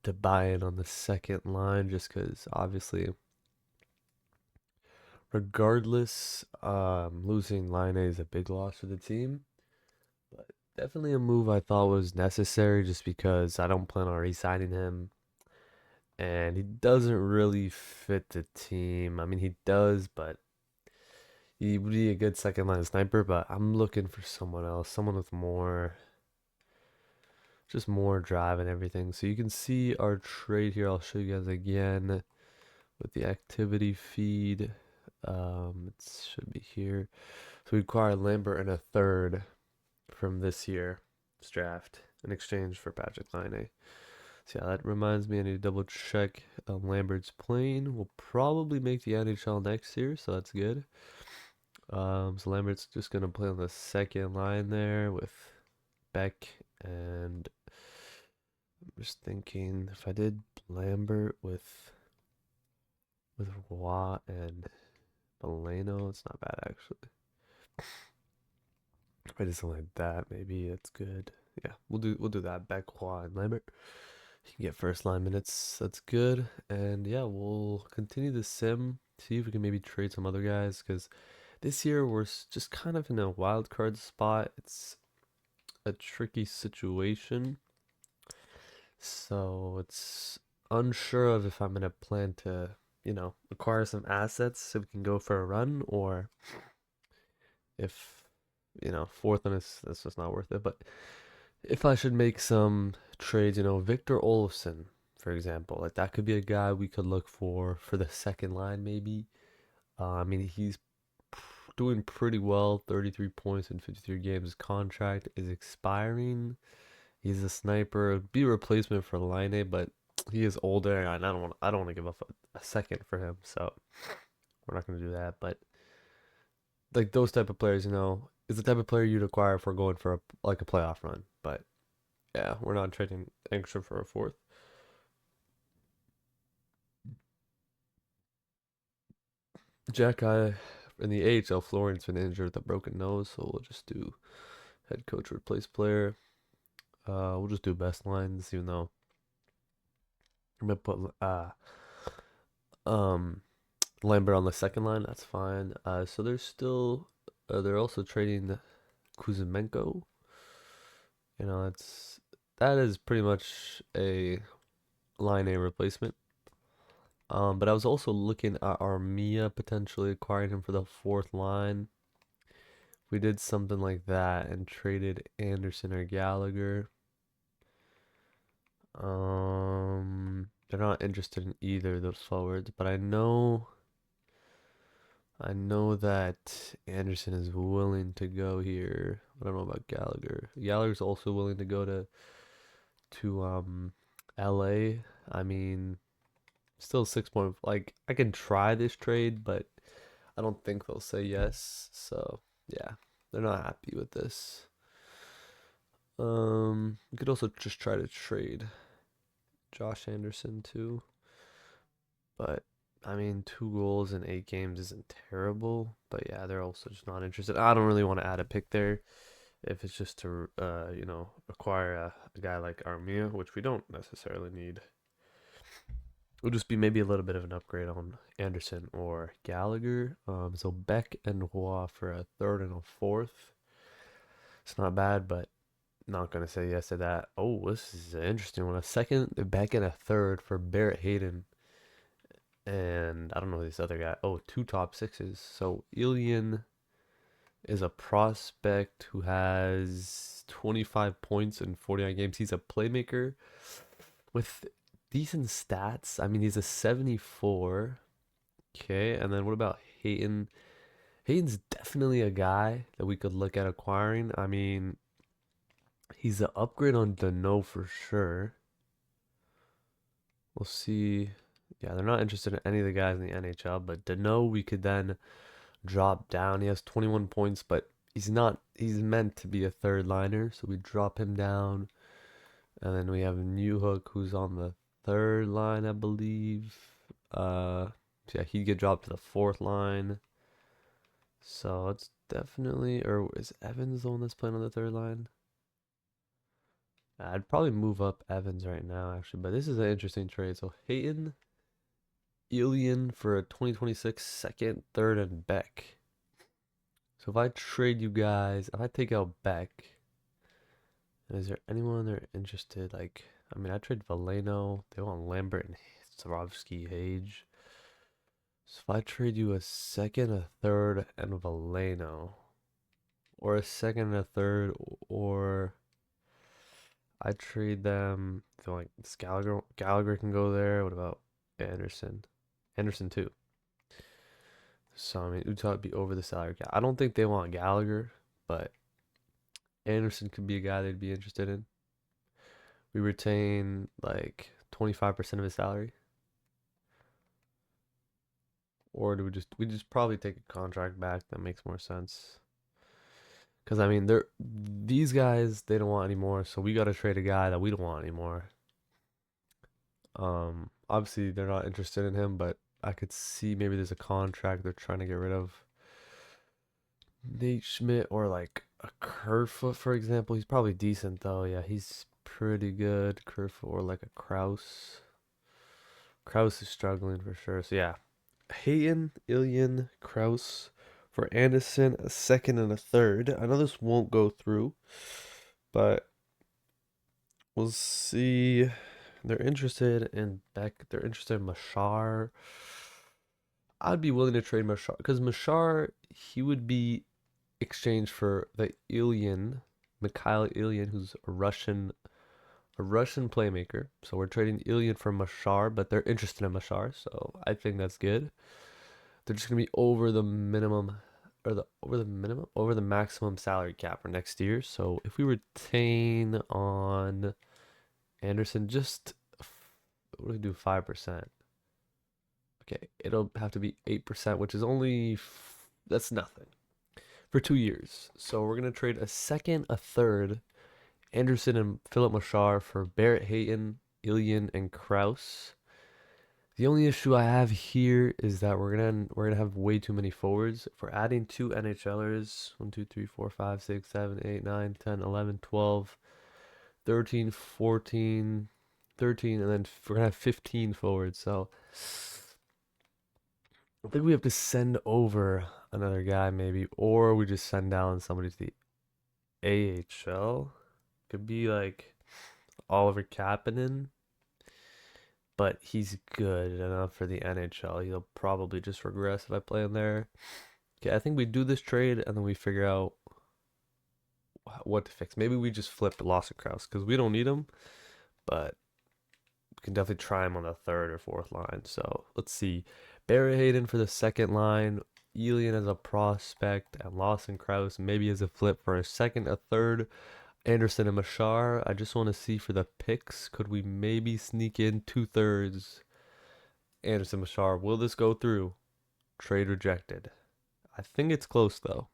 to buy in on the second line, just because obviously, regardless, losing Line is a big loss for the team. But definitely a move I thought was necessary, just because I don't plan on re-signing him. And he doesn't really fit the team. I mean, he does, but he would be a good second line sniper. But I'm looking for someone else, someone with more, just more drive and everything. So you can see our trade here. I'll show you guys again with the activity feed. It should be here. So we acquired Lambert and a third from this year's draft in exchange for Patrick Line. So yeah, that reminds me I need to double check Lambert's playing. We'll probably make the NHL next year, so that's good. So Lambert's just gonna play on the second line there with Beck, and I'm just thinking if I did Lambert with Roy and Milano, it's not bad actually. If I did something like that, maybe that's good. Yeah, we'll do that. Beck, Roy, and Lambert. He can get first line minutes. That's good. And yeah, we'll continue the sim. See if we can maybe trade some other guys, because this year we're just kind of in a wild card spot. It's a tricky situation. So it's unsure of if I'm going to plan to, acquire some assets so we can go for a run, or if, fourth on us, that's just not worth it. But if I should make some trades, Victor Olofsson, for example, like that could be a guy we could look for the second line, maybe. I mean, he's doing pretty well, 33 points in 53 games. His contract is expiring. He's a sniper, be a replacement for Line, but he is older, and I don't want to give up a second for him, so we're not gonna do that. But like those type of players, is the type of player you'd acquire for going for a playoff run. But yeah, we're not trading extra for a fourth. Jack guy in the AHL, Florian's been injured with a broken nose, so we'll just do head coach replace player. We'll just do best lines, even though I'm gonna put um Lambert on the second line. That's fine. So they're also trading Kuzmenko. That is pretty much a line A replacement. But I was also looking at Armia potentially acquiring him for the fourth line. We did something like that and traded Anderson or Gallagher. They're not interested in either of those forwards, but I know that Anderson is willing to go here. I don't know about Gallagher. Gallagher's also willing to go to LA. I mean, still 6 point. Like I can try this trade, but I don't think they'll say yes. So yeah, they're not happy with this. You could also just try to trade Josh Anderson too, but I mean, 2 goals in 8 games isn't terrible. But yeah, they're also just not interested. I don't really want to add a pick there if it's just to acquire a guy like Armia, which we don't necessarily need. It'll just be maybe a little bit of an upgrade on Anderson or Gallagher. So Beck and Roy for a third and a fourth. It's not bad, but not gonna say yes to that. Oh, this is an interesting one. A second, Beck and a third for Barrett Hayden, and I don't know this other guy. Oh, 2 top 6s. So Ilian is a prospect who has 25 points in 49 games. He's a playmaker with decent stats. I mean, he's a 74. Okay, and then what about Hayden? Hayden's definitely a guy that we could look at acquiring. I mean, he's an upgrade on Dano for sure. We'll see. Yeah, they're not interested in any of the guys in the NHL, but Dano we could then drop down. He has 21 points, but he's meant to be a third liner, so we drop him down. And then we have Newhook who's on the third line, I believe. So yeah, he'd get dropped to the fourth line. So it's definitely, or is Evans the one that's playing on the third line? I'd probably move up Evans right now, actually, but this is an interesting trade. So Hayton, Ilian for a 2026 second, third, and Beck. So if I trade you guys, if I take out Beck, is there anyone they're interested? Like, I mean, I trade Valeno. They want Lambert and Swarovski Hage. So if I trade you a second, a third, and Valeno, or a second and a third, or I trade them. I feel like Gallagher can go there. What about Anderson? Anderson too. So I mean, Utah would be over the salary cap. I don't think they want Gallagher, but Anderson could be a guy they'd be interested in. We retain like 25% of his salary, or do we just probably take a contract back? That makes more sense. Because I mean, these guys they don't want anymore, so we got to trade a guy that we don't want anymore. Obviously they're not interested in him, but I could see maybe there's a contract they're trying to get rid of. Nate Schmidt or like a Kerfoot, for example. He's probably decent though. Yeah, he's pretty good. Kerfoot or like a Kraus. Kraus is struggling for sure. So yeah, Hayton, Ilian, Kraus for Anderson, a second and a third. I know this won't go through, but we'll see. They're interested in Beck. They're interested in Mashar. I'd be willing to trade Mashar because Mashar he would be exchanged for the Ilian Mikhail Ilyin, who's a Russian playmaker. So we're trading Ilyin for Mashar, but they're interested in Mashar, so I think that's good. They're just gonna be over the minimum, or the over the maximum salary cap for next year. So if we retain on Anderson, just what do we do? 5%. Okay, it'll have to be 8%, which is only that's nothing for 2 years. So we're gonna trade a second, a third, Anderson and Philip Machar for Barrett Hayton, Ilyin, and Kraus. The only issue I have here is that we're gonna have way too many forwards. If we're adding two NHLers, 1, 2, 3, 4, 5, 6, 7, 8, 9, 10, 11, 12, 13, 14, 13, and then we're gonna have 15 forwards. So I think we have to send over another guy maybe, or we just send down somebody to the AHL. Could be like Oliver Kapanen, but he's good enough for the NHL. He'll probably just regress if I play him there. Okay, I think we do this trade and then we figure out what to fix. Maybe we just flip Lawson Krause because we don't need him, but we can definitely try him on the third or fourth line. So let's see. Barry Hayden for the second line, Elian as a prospect, and Lawson Krause maybe as a flip for a second, a third. Anderson and Mashar. I just want to see for the picks. Could we maybe sneak in 2/3 Anderson Mashar? Will this go through? Trade rejected. I think it's close though.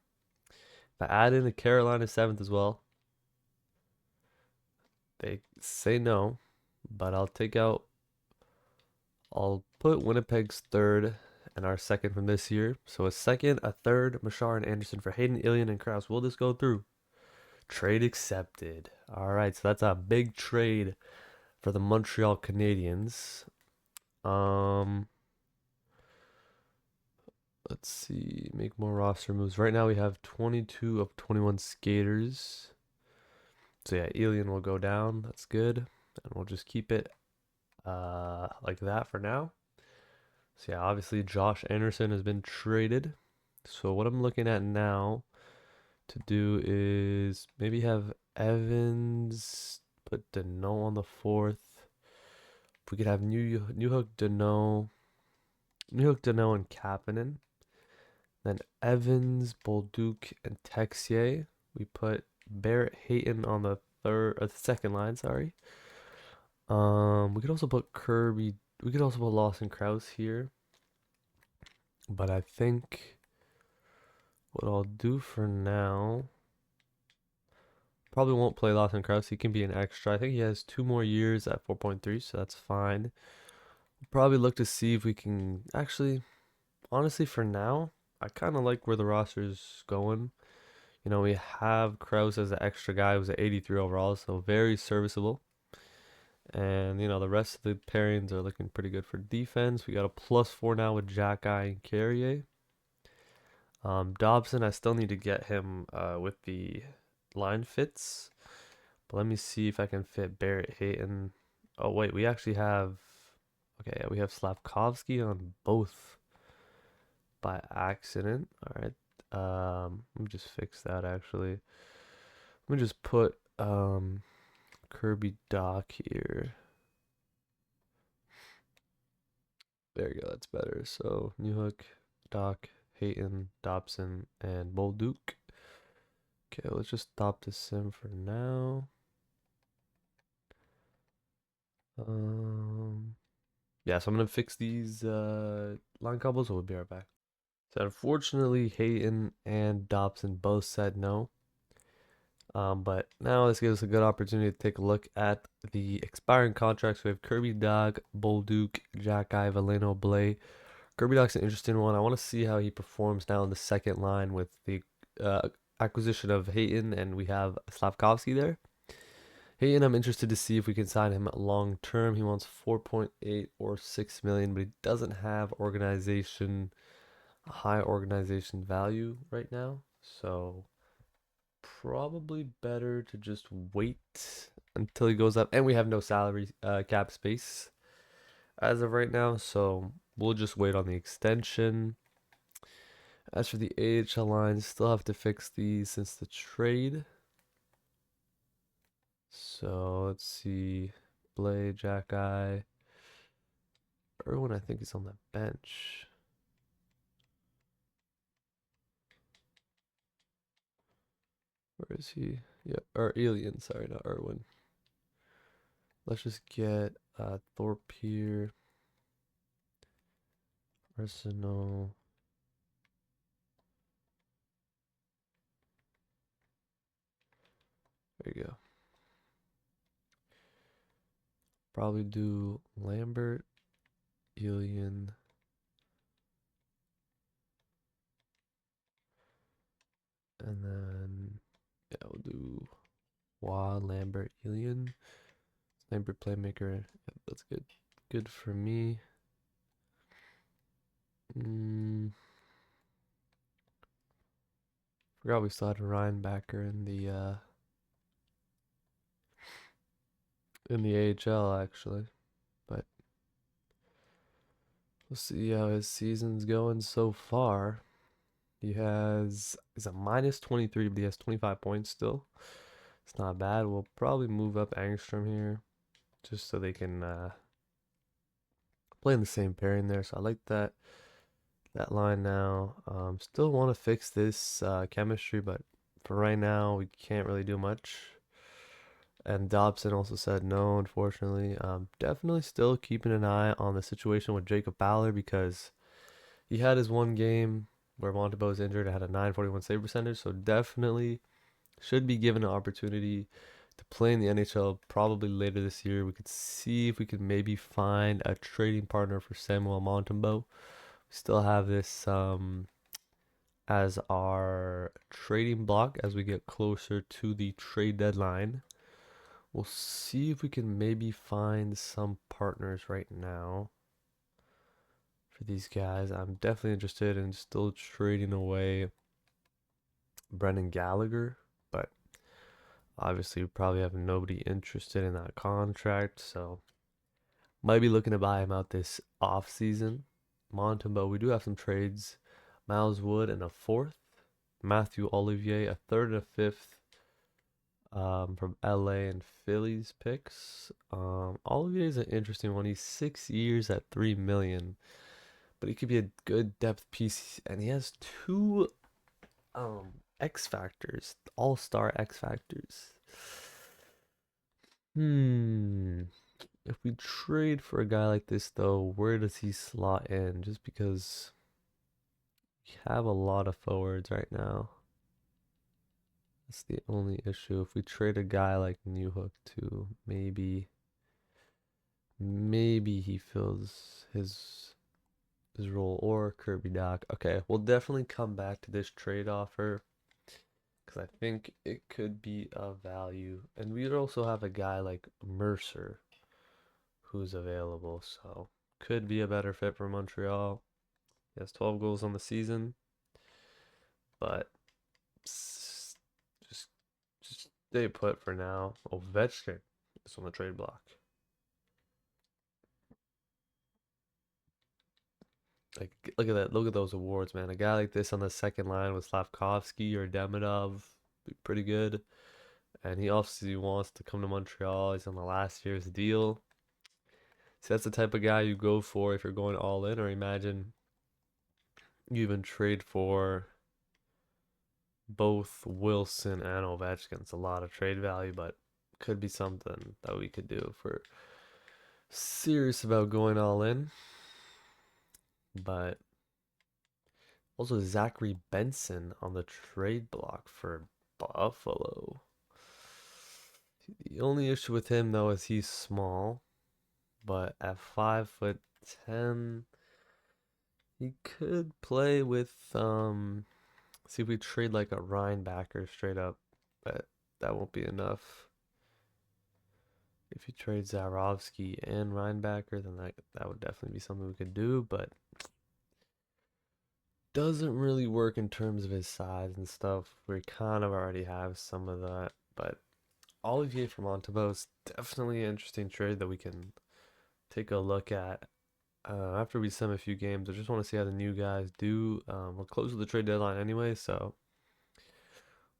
If I add in a Carolina 7th as well, they say no, but I'll put Winnipeg's third and our second from this year. So a second, a third, Mashar and Anderson for Hayden, Ilian, and Krause. Will this go through? Trade accepted. All right, so that's a big trade for the Montreal Canadiens. Let's see, make more roster moves. Right now we have 22 of 21 skaters. So yeah, Elian will go down. That's good. And we'll just keep it like that for now. So yeah, obviously Josh Anderson has been traded. So what I'm looking at now to do is maybe have Evans put Deneau on the fourth. If we could have Newhook, Deneau, and Kapanen. Then Evans, Bolduc, and Texier. We put Barrett Hayton on the second line. Sorry. We could also put Kirby. We could also put Lawson Krause here. But I think what I'll do for now, probably won't play Lawson Krause. He can be an extra. I think he has 2 more years at 4.3, so that's fine. We'll probably look to see if we can actually, honestly, for now, I kind of like where the roster's going. You know, we have Krause as an extra guy who's at 83 overall, so very serviceable. And, you know, the rest of the pairings are looking pretty good for defense. We got a +4 now with Jack-Eye and Carrier. Dobson, I still need to get him with the line fits. But let me see if I can fit Barrett Hayton. Oh, wait, we actually have... Okay, yeah, we have Slavkovsky on both by accident. All right. Let me just fix that, actually. Let me just put Kirby Doc here. There you go, that's better. So, Newhook, Doc, Hayton, Dobson, and Bolduc. Okay, let's just stop the sim for now. Yeah, so I'm gonna fix these line combos, so we'll be right back. So unfortunately, Hayton and Dobson both said no. But now this gives us a good opportunity to take a look at the expiring contracts. We have Kirby Dog, Bolduc, Jack-Eye, Valeno, Blay. Kirby Dog's an interesting one. I want to see how he performs now in the second line with the acquisition of Hayton, and we have Slavkovsky there. Hayton, I'm interested to see if we can sign him long term. He wants 4.8 or 6 million, but he doesn't have high organization value right now. So probably better to just wait until he goes up. And we have no salary cap space as of right now, so we'll just wait on the extension. As for the AHL lines, still have to fix these since the trade. So let's see. Blade, Jack Eye. Irwin, I think, is on the bench. Where is he? Yeah, or Alien, sorry, not Irwin. Let's just get Thorpe here. Arsenal. There you go. Probably do Lambert, Alien, and then yeah, we'll do Lambert, Alien. Lambert playmaker. Yeah, that's good. Good for me. Forgot we still had Ryan Backer in the AHL actually, but we'll see how his season's going so far. He's a minus 23, but he has 25 points still. It's not bad. We'll probably move up Angstrom here just so they can play in the same pairing there. So I like that line now. Still want to fix this chemistry, but for right now we can't really do much. And Dobson also said no, unfortunately. Definitely still keeping an eye on the situation with Jacob Ballard because he had his one game where Montembeault was injured and had a 941 save percentage. So definitely should be given an opportunity to play in the NHL probably later this year. We could see if we could maybe find a trading partner for Samuel Montembeault. We still have this as our trading block as we get closer to the trade deadline. We'll see if we can maybe find some partners right now for these guys. I'm definitely interested in still trading away Brendan Gallagher, but obviously we probably have nobody interested in that contract, so might be looking to buy him out this off season. Montembeault, we do have some trades. Miles Wood and a fourth. Matthew Olivier, a third and a fifth. From LA and Phillies picks. Olivier is an interesting one. He's 6 years at 3 million, but he could be a good depth piece, and he has two X factors, all-star X factors. If we trade for a guy like this, though, where does he slot in? Just because we have a lot of forwards right now. That's the only issue. If we trade a guy like Newhook to maybe he fills his role, or Kirby Doc. Okay, we'll definitely come back to this trade offer because I think it could be of value. And we also have a guy like Mercer who's available, so could be a better fit for Montreal. He has 12 goals on the season, but just stay put for now. Ovechkin is on the trade block. Like, look at that. Look at those awards, man. A guy like this on the second line with Slavkovsky or Demidov be pretty good. And he obviously wants to come to Montreal. He's on the last year's deal. So that's the type of guy you go for if you're going all in. Or imagine you even trade for both Wilson and Ovechkin. It's a lot of trade value, but could be something that we could do if we're serious about going all in. But also Zachary Benson on the trade block for Buffalo. The only issue with him though is he's small, but at 5'10", he could play with see if we trade like a Ryan Backer straight up, but that won't be enough. If you trade Zarovsky and Ryan Backer, then that would definitely be something we could do, but doesn't really work in terms of his size and stuff. We kind of already have some of that, but Olivier from Montebello is definitely an interesting trade that we can take a look at after we sim a few games. I just want to see how the new guys do. We're close to the trade deadline anyway, so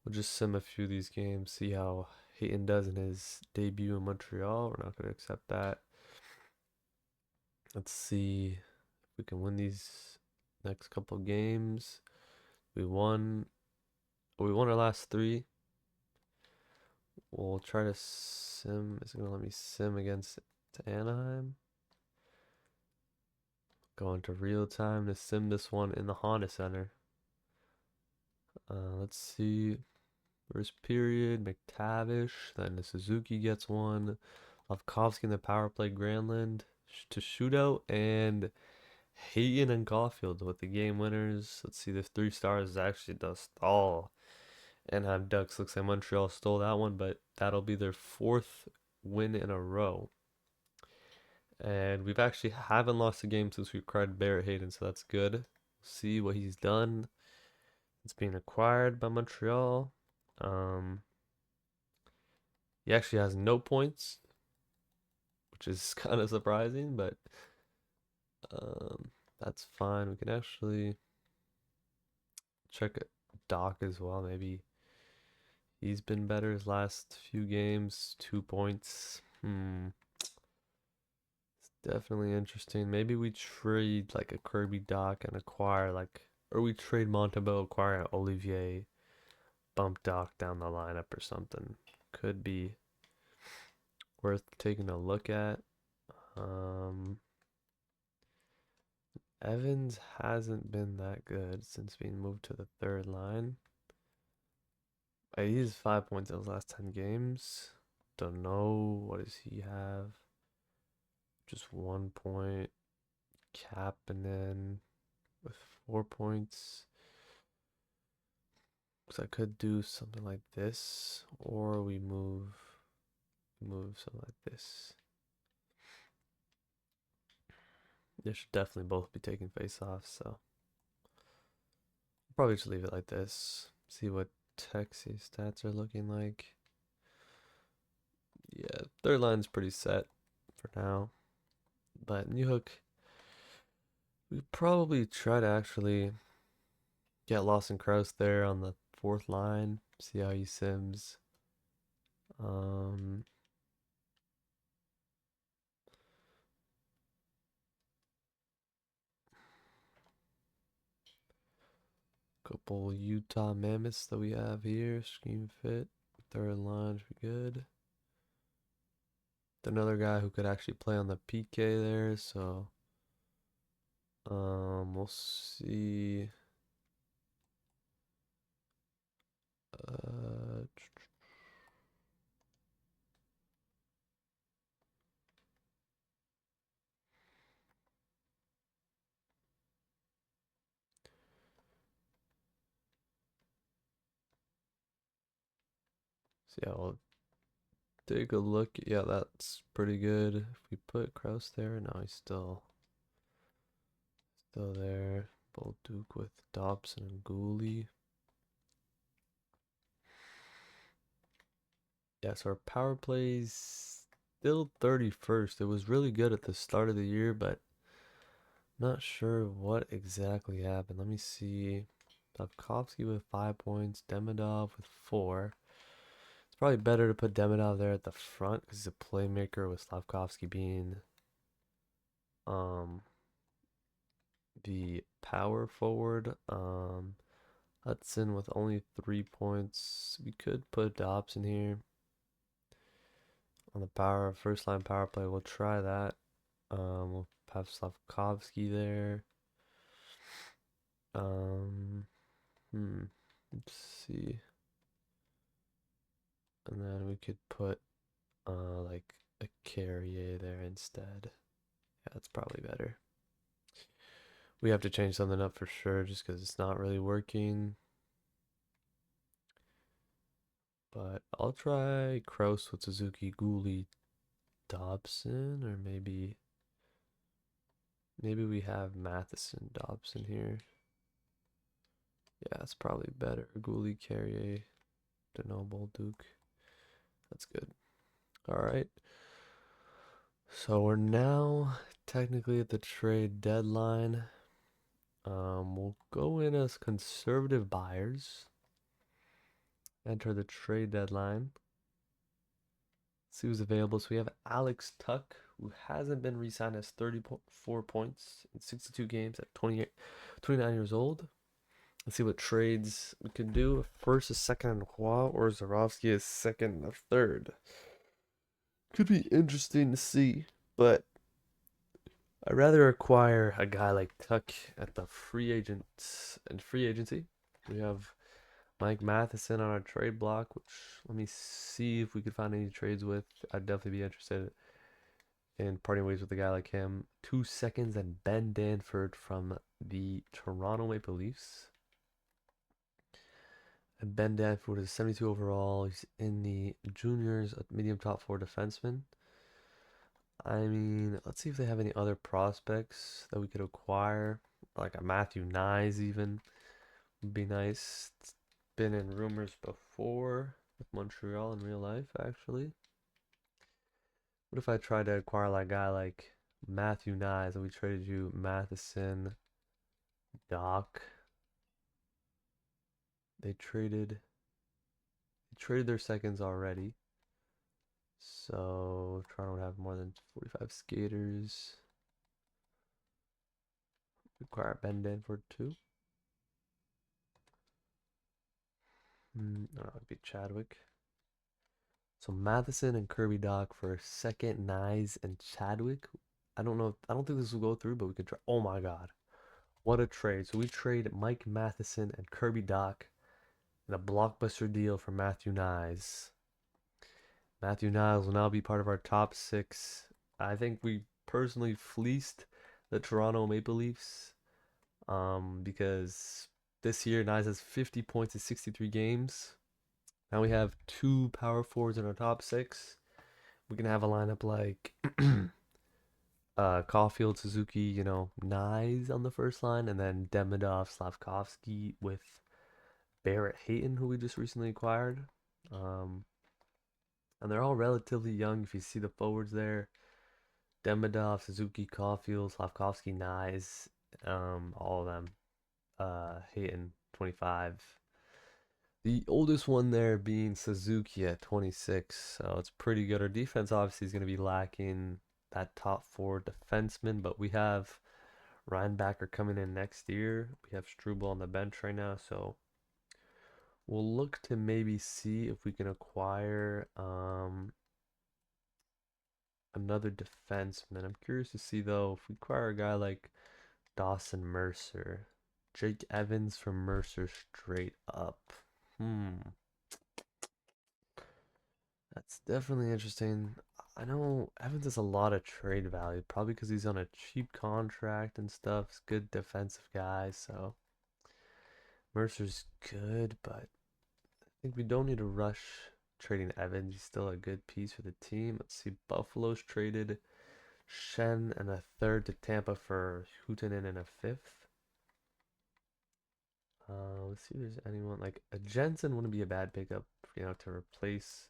we'll just sim a few of these games, see how Hayton does in his debut in Montreal. We're not going to accept that. Let's see if we can win these next couple games. We won our last 3. We'll try to sim. Is it going to let me sim against Anaheim? Going to real time to sim this one in the Honda Center. Let's see. First period, McTavish. Then the Suzuki gets one. Lavkovsky in the power play, Granlund to shootout, and Hayton and Caulfield with the game winners. Let's see, the 3 stars is actually the stall. Anaheim Ducks. Looks like Montreal stole that one, but that'll be their 4th win in a row. And we've actually haven't lost a game since we acquired Barrett Hayton, so that's good. See what he's done. It's being acquired by Montreal. He actually has no points, which is kind of surprising, but that's fine. We can actually check Doc as well. Maybe he's been better his last few games. 2 points. It's definitely interesting. Maybe we trade like a Kirby Doc and acquire like, or we trade Montembeau, acquire Olivier, bump Doc down the lineup or something. Could be worth taking a look at. Evans hasn't been that good since being moved to the 3rd line. He has 5 points in his last 10 games. Don't know. What does he have? Just 1 point. Kapanen with 4 points. Because I could do something like this, or we move something like this. They should definitely both be taking face-offs, so I'll probably just leave it like this. See what Texas stats are looking like. Yeah, 3rd line's pretty set for now. But Newhook, we probably try to actually get Lawson Krause there on the 4th line. See how he sims. Couple Utah Mammoths that we have here. Scheme fit. 3rd line should be good. Another guy who could actually play on the PK there, so we'll see. So yeah, we'll take a look. Yeah, that's pretty good. If we put Kraus there, no, he's still there. Bolduc with Dobson and Gooley. Yeah, so our power play's still 31st. It was really good at the start of the year, but not sure what exactly happened. Let me see. Lavkovsky with 5 points, Demidov with 4. It's probably better to put Demidov there at the front because he's a playmaker, with Slavkovsky being the power forward. Hudson with only 3 points. We could put Dobson here on the 1st line power play. We'll try that. We'll have Slavkovsky there. Let's see. And then we could put like a Carrier there instead. Yeah, that's probably better. We have to change something up for sure just because it's not really working. But I'll try Kraus with Suzuki, Gooley, Dobson, or maybe we have Matheson, Dobson here. Yeah, it's probably better. Gooley, Carrier, Denoble, Duke. That's good. All right. So we're now technically at the trade deadline. We'll go in as conservative buyers. Enter the trade deadline. See who's available. So we have Alex Tuck, who hasn't been re-signed, as 34 points in 62 games at 29 years old. Let's see what trades we can do. First, a second, and Hua, or Zarovsky is second, and third. Could be interesting to see, but I'd rather acquire a guy like Tuck at the free agency. We have Mike Matheson on our trade block, which let me see if we could find any trades with. I'd definitely be interested in parting ways with a guy like him. 2 seconds and Ben Danford from the Toronto Maple Leafs. And Ben Danford is 72 overall. He's in the juniors, a medium top four defenseman. I mean, let's see if they have any other prospects that we could acquire, like a Matthew Nyes even would be nice. It's been in rumors before with Montreal in real life, actually. What if I tried to acquire like a guy like Matthew Nyes and we traded you Matheson, Doc? They traded their seconds already. So Toronto would have more than 45 skaters. Require Ben Danford too. No, it'd be Chadwick. So Matheson and Kirby Doc for second, Nyes and Chadwick. I don't know. I don't think this will go through, but we could try. Oh my God, what a trade! So we trade Mike Matheson and Kirby Doc in a blockbuster deal for Matthew Nyes. Matthew Nyes will now be part of our top six. I think we personally fleeced the Toronto Maple Leafs, because this year Nyes has 50 points in 63 games. Now we have two power forwards in our top six. We can have a lineup like Caulfield, Suzuki, Nyes on the first line, and then Demidov, Slavkovsky with Barrett Hayton, who we just recently acquired. Um, and they're all relatively young. If you see the forwards there, Demidov, Suzuki, Caulfield, Slavkovsky, Nyes, all of them. Hayton, 25. The oldest one there being Suzuki at 26, so it's pretty good. Our defense obviously is going to be lacking that top four defenseman, but we have Reinbacher coming in next year. We have Struble on the bench right now, so we'll look to maybe see if we can acquire another defenseman. I'm curious to see though if we acquire a guy like Dawson Mercer, Jake Evans from Mercer straight up. That's definitely interesting. I know Evans has a lot of trade value, probably because he's on a cheap contract and stuff. He's a good defensive guy, so Mercer's good, but I think we don't need to rush trading Evans. He's still a good piece for the team. Let's see, Buffalo's traded Shen and a third to Tampa for Hooten and a fifth. Let's see if there's anyone like a Jensen wouldn't be a bad pickup, to replace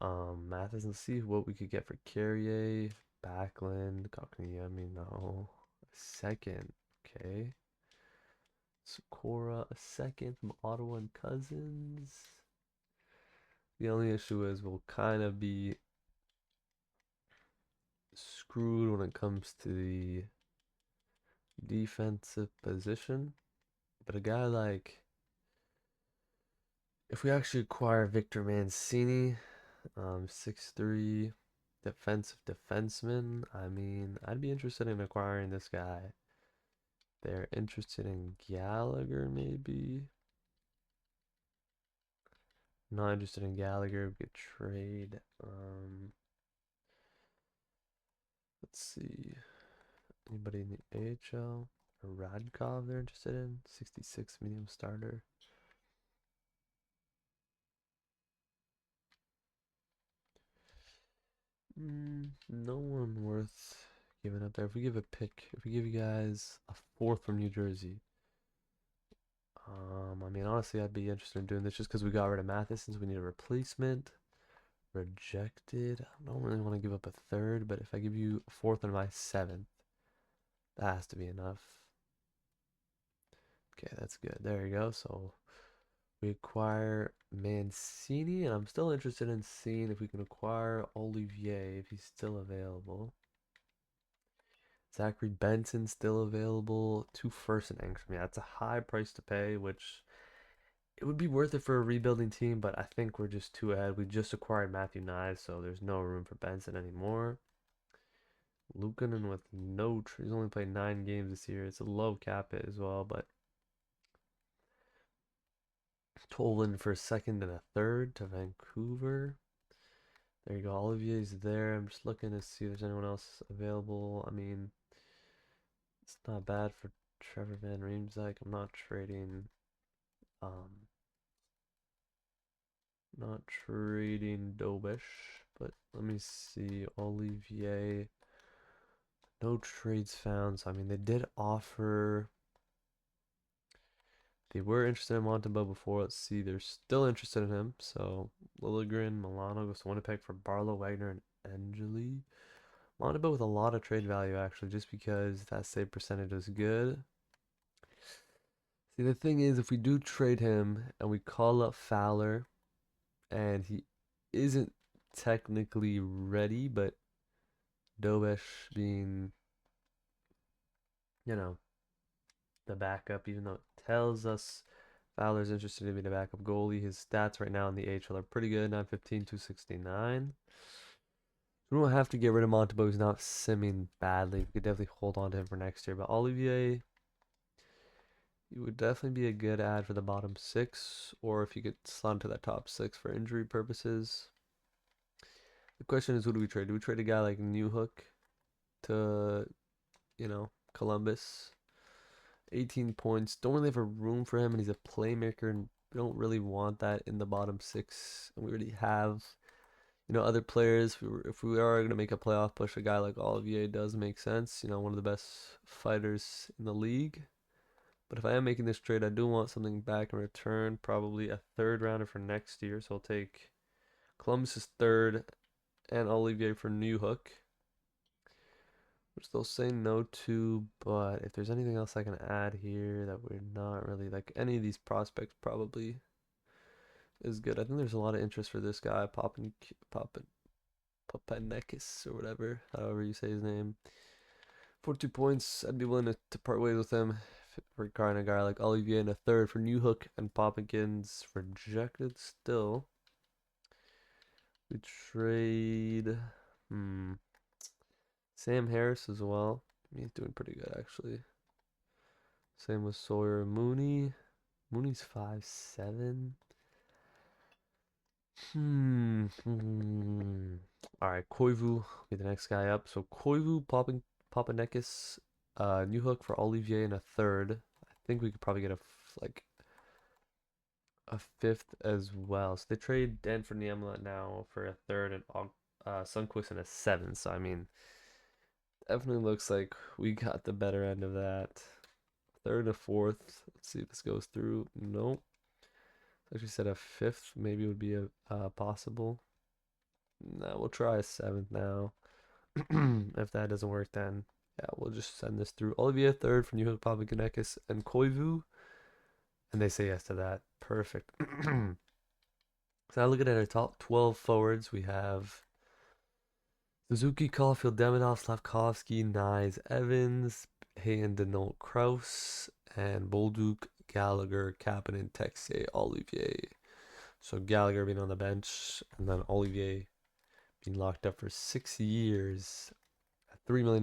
Mathis, and see what we could get for Carrier, Backlund, Cockney. I mean, no. A second. Okay. Sakura, a second from Ottawa and Cousins. The only issue is we'll kind of be screwed when it comes to the defensive position. But a guy like, if we actually acquire Victor Mancini, 6'3", defensive defenseman, I mean, I'd be interested in acquiring this guy. They're interested in Gallagher, maybe. Not interested in Gallagher. We could trade. Let's see. Anybody in the AHL? Or Radkov they're interested in? 66 medium starter. No one worth giving up there. If we give you guys a fourth from New Jersey, I mean, honestly, I'd be interested in doing this just because we got rid of Matheson, so we need a replacement. Rejected. I don't really want to give up a third, but if I give you a fourth and my seventh, that has to be enough. Okay, that's good. There you go. So We acquire Mancini, and I'm still interested in seeing if we can acquire Olivier if he's still available. Zachary Benson still available. 2 first and Engstrom. Yeah, that's a high price to pay, which it would be worth it for a rebuilding team, but I think we're just too ahead. We just acquired Matthew Nye, so there's no room for Benson anymore. Lukanen with no, he's only played 9 games this year. It's a low cap hit as well, but Tolan for a second and a third to Vancouver. There you go. Olivier's there. I'm just looking to see if there's anyone else available. I mean, it's not bad for Trevor Van Riemsdyk. I'm um, not trading Dobish, but let me see. Olivier, no trades found. So I mean, they did offer. They were interested in Montembeau before. Let's see. They're still interested in him. So Lilligren, Milano goes to Winnipeg for Barlow, Wagner, and Angeli. Montembeau with a lot of trade value actually, just because that save percentage is good. See, the thing is, if we do trade him and we call up Fowler, and he isn't technically ready, but Dobesh being, you know, the backup, even though it tells us Fowler's interested in being a backup goalie. His stats right now in the AHL are pretty good, 915, 269. We don't have to get rid of Montembeau. He's not simming badly. We could definitely hold on to him for next year. But Olivier, he would definitely be a good ad for the bottom 6, or if you could slot into that top 6 for injury purposes. The question is, who do we trade? Do we trade a guy like Newhook to, Columbus? 18 points. Don't really have a room for him, and he's a playmaker, and we don't really want that in the bottom 6. And we already have, other players. If we are going to make a playoff push, a guy like Olivier does make sense. One of the best fighters in the league. But if I am making this trade, I do want something back in return. Probably a third rounder for next year. So I'll take Columbus's third and Olivier for Newhook, which they'll say no to. But if there's anything else I can add here that we're not really like, any of these prospects probably is good. I think there's a lot of interest for this guy, Papanekis or whatever, however you say his name. 42 points. I'd be willing to part ways with him regarding a guy like Olivier, and a third for Newhook and Poppins rejected still. We trade Sam Harris as well. He's doing pretty good actually. Same with Sawyer Mooney. Mooney's 5'7". All right, Koivu be the next guy up. So Koivu, Papanekis, Newhook for Olivier, and a third. I think we could probably get like a fifth as well. So they trade Danford Niemela now for a third, and Sunquist and a seventh. So I mean, definitely looks like we got the better end of that. Third and a fourth. Let's see if this goes through. Nope. Actually said a fifth maybe would be a possible. No, we'll try a seventh now. If that doesn't work, then yeah, we'll just send this through. Olivier third for New Papaganekis and Koivu, and they say yes to that. Perfect. So now looking at our top 12 forwards, we have Suzuki, Caulfield, Demidov, Slavkovsky, Nyes, Evans, Hayen, Denault, Kraus, and Bolduc, Gallagher, Kapanen, Texier, Olivier. So Gallagher being on the bench, and then Olivier being locked up for 6 years at $3 million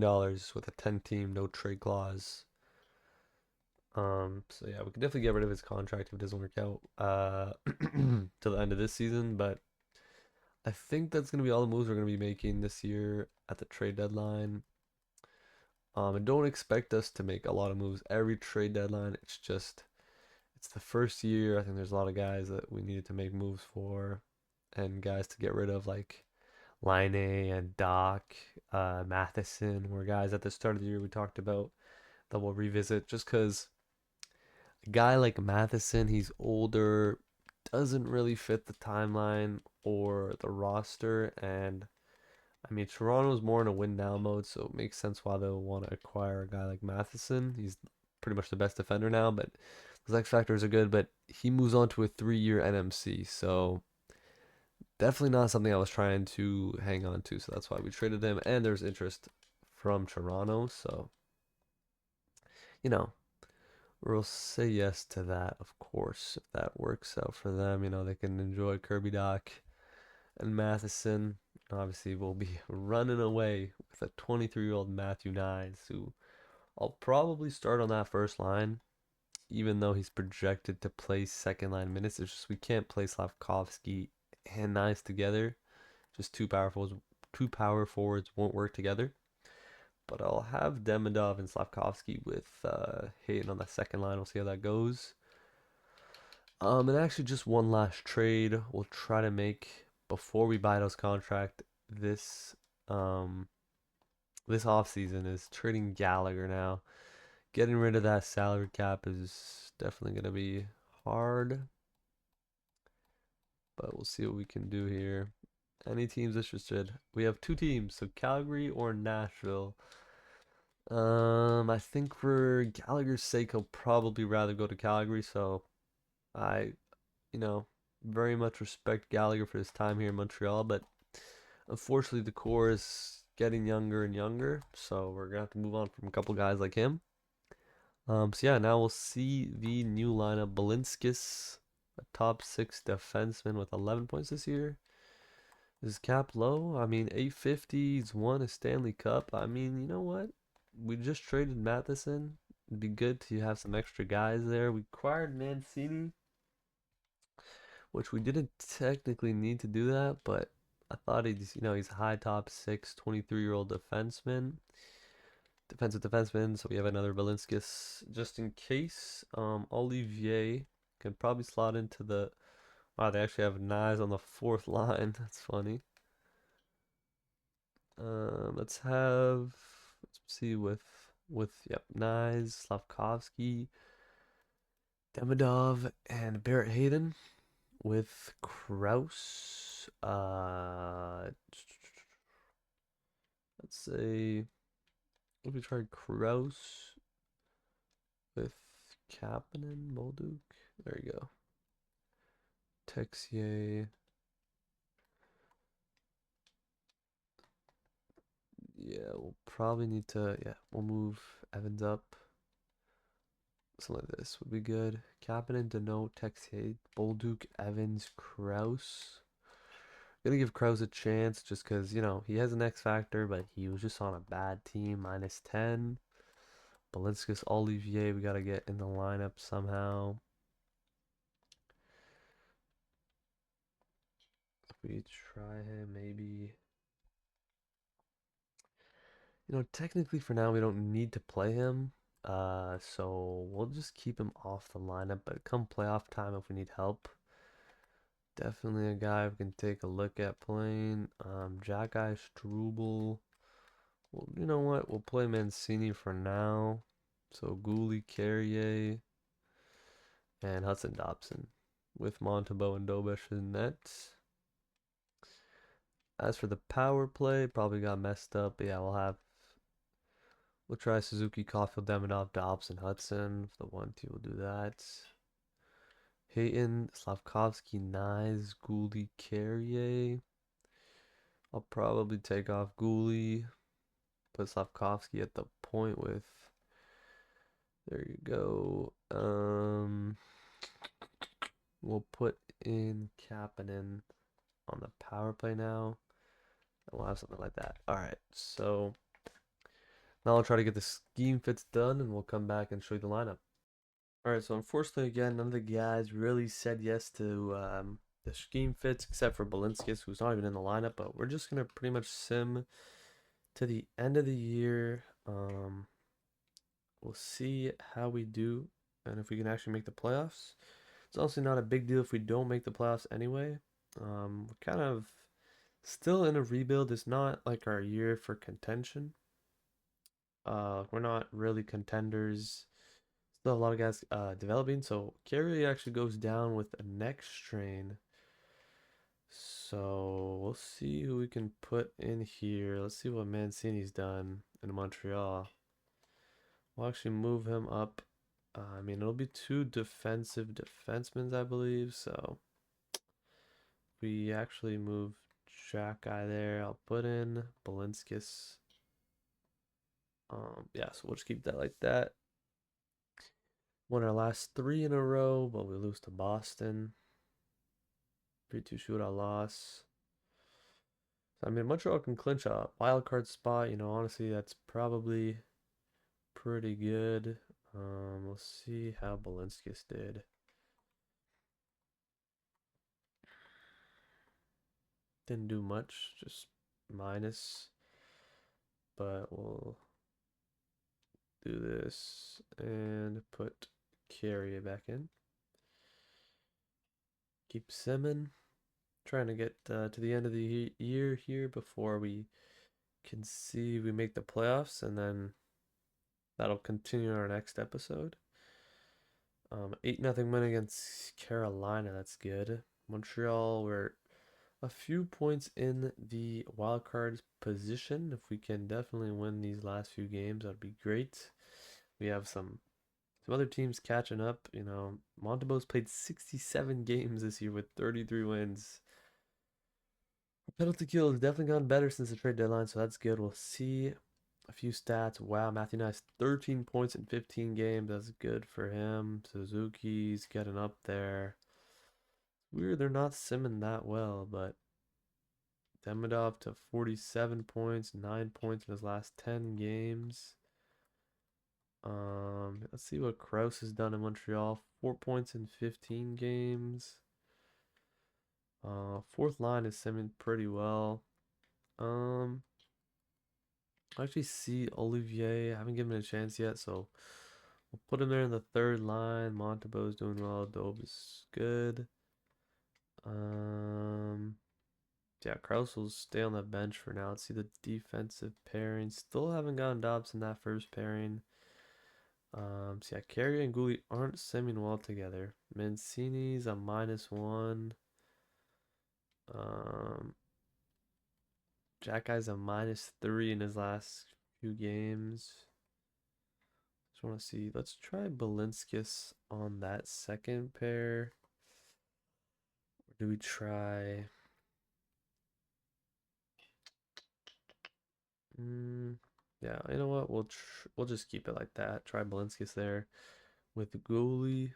with a 10-team no trade clause. So yeah, we can definitely get rid of his contract if it doesn't work out till the end of this season, but I think that's gonna be all the moves we're gonna be making this year at the trade deadline. And don't expect us to make a lot of moves every trade deadline. It's the first year. I think there's a lot of guys that we needed to make moves for, and guys to get rid of, like Line and Doc, Matheson, were guys at the start of the year we talked about that we'll revisit, just because a guy like Matheson, he's older, doesn't really fit the timeline or the roster, and I mean, Toronto's more in a win now mode, so it makes sense why they'll want to acquire a guy like Matheson. He's pretty much the best defender now, but His X factors are good, but he moves on to a 3-year NMC. So definitely not something I was trying to hang on to. So that's why we traded him. And there's interest from Toronto. So, you know, we'll say yes to that, of course, if that works out for them. They can enjoy Kirby Doc and Matheson. Obviously, we'll be running away with a 23-year-old Matthew Nyes, who I'll probably start on that first line, even though he's projected to play second line minutes. It's just we can't play Slavkovsky and Nyes together. Just two power forwards won't work together. But I'll have Demidov and Slavkovsky with Hayden on the second line. We'll see how that goes. And actually, just one last trade we'll try to make before we buy those contract this um this off season is trading Gallagher now. Getting rid of that salary cap is definitely gonna be hard, but we'll see what we can do here. Any teams interested? We have two teams, so Calgary or Nashville. I think for Gallagher's sake, he'll probably rather go to Calgary. So I, you know, very much respect Gallagher for his time here in Montreal, but unfortunately the core is getting younger and younger, so we're gonna have to move on from a couple guys like him. So yeah, now we'll see the new lineup. Balinskis, a top 6 defenseman with 11 points this year. Is cap low? I mean, 850. He's won a Stanley Cup. I mean, you know what? We just traded Matheson. It'd be good to have some extra guys there. We acquired Mancini, which we didn't technically need to do that, but I thought he's a high top 6, 23-year-old defenseman. Defensive defenseman, so we have another Balinskis just in case. Olivier can probably slot into the. Wow, they actually have Nyes on the fourth line. That's funny. Let's have. Let's see with yep Nyes, Slavkovsky, Demidov, and Barrett Hayden with Kraus. Let's say. Let me try Kraus with Kapanen, Molduk. There you go. Texier. Yeah, we'll probably need to. Yeah, we'll move Evans up. Something like this would be good. Kapanen, Deneau, Texier, Bolduc, Evans, Kraus. Gonna give Kraus a chance just because, he has an X factor, but he was just on a bad team, -10. Balinskis, Olivier, we gotta get in the lineup somehow. If we try him, maybe. Technically for now we don't need to play him. So we'll just keep him off the lineup, but come playoff time if we need help. Definitely a guy we can take a look at playing. Jack Struble. Well, you know what? We'll play Mancini for now. So Gouli, Carrier, and Hudson Dobson with Montembeau and Dobish in net. As for the power play, probably got messed up. But yeah, we'll try Suzuki, Caulfield, Demidov, Dobson, Hudson. For the 1-2, we'll do that. Hayton, Slavkovsky, Nyes, Gouli, Carrier. I'll probably take off Gouli, put Slavkovsky at the point with. There you go. We'll put in Kapanen on the power play now. And we'll have something like that. All right, so now I'll try to get the scheme fits done, and we'll come back and show you the lineup. All right, so unfortunately, again, none of the guys really said yes to the scheme fits except for Balinskis, who's not even in the lineup. But we're just gonna pretty much sim to the end of the year. We'll see how we do and if we can actually make the playoffs. It's honestly not a big deal if we don't make the playoffs anyway. We're kind of still in a rebuild. It's not like our year for contention. We're not really contenders. Still a lot of guys developing. So Carey actually goes down with a neck strain. So we'll see who we can put in here. Let's see what Mancini's done in Montreal. We'll actually move him up I mean, it'll be two defensive defensemen, I believe. So we actually move Jack guy there. I'll put in Balinskis. Yeah, so we'll just keep that like that. Won our last 3 in a row, but we lose to Boston. 3-2 shootout loss. So, I mean, Montreal can clinch a wild card spot. Honestly, that's probably pretty good. We'll see how Balinskis did. Didn't do much, just minus. But we'll do this and put Carrier back in. Keep Simmon. Trying to get to the end of the year here before we can see we make the playoffs, and then that'll continue in our next episode. 8-0 win against Carolina. That's good. Montreal, we're a few points in the wild card position. If we can definitely win these last few games, that'd be great. We have some other teams catching up. Montebo's played 67 games this year with 33 wins. Penalty kill has definitely gotten better since the trade deadline, so that's good. We'll see a few stats. Wow, Matthew Nice, 13 points in 15 games. That's good for him. Suzuki's getting up there. Weird they're not simming that well, but Demidov to 47 points, 9 points in his last 10 games. Let's see what Krause has done in Montreal. 4 points in 15 games. Fourth line is simming pretty well. I actually see Olivier. I haven't given him a chance yet, so we'll put him there in the third line. Montebo's doing well. Dobe is good. Yeah, Kraus will stay on the bench for now. Let's see the defensive pairing. Still haven't gotten Dobbs in that first pairing. So yeah, Carrier and Gouli aren't simming well together. Mancini's a -1. Um, Jack Guy's a -3 in his last few games. Just want to see. Let's try Balinskis on that second pair. Or do we try? Yeah, you know what? We'll just keep it like that. Try Balinskis there with the goalie.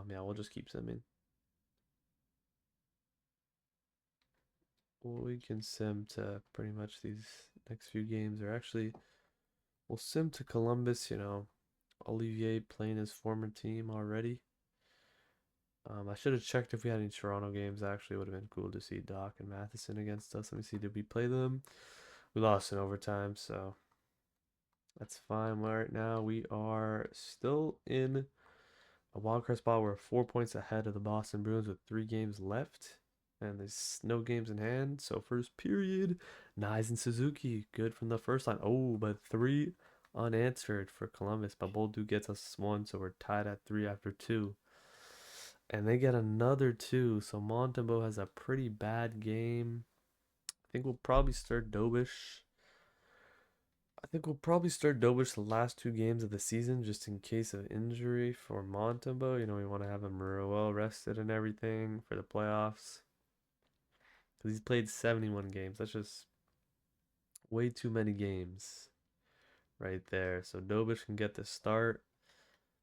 Yeah, we'll just keep simming. We can sim to pretty much these next few games, or actually, we'll sim to Columbus. Olivier playing his former team already. I should have checked if we had any Toronto games. Actually, it would have been cool to see Doc and Matheson against us. Let me see. Did we play them? We lost in overtime, so that's fine. Right now, we are still in a wildcard spot. We're 4 points ahead of the Boston Bruins with 3 games left, and there's no games in hand. So first period, Nyes and Suzuki, good from the first line. Oh, but 3 unanswered for Columbus. But Boldu gets us 1, so we're tied at 3 after 2. And they get another 2, so Montembeault has a pretty bad game. I think we'll probably start Dobish. The last 2 games of the season just in case of injury for Montembeault. We want to have him well rested and everything for the playoffs. Because he's played 71 games. That's just way too many games right there. So Dobish can get the start.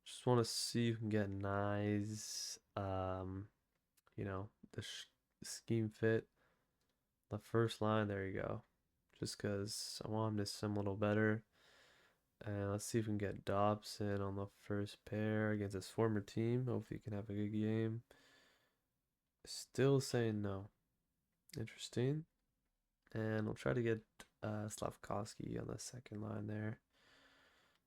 Just want to see if we can get nice, the scheme fit. The first line, there you go. Just because I want him to sim a little better. And let's see if we can get Dobson on the first pair against his former team. Hopefully he can have a good game. Still saying no. Interesting. And we'll try to get Slavkovsky on the second line there.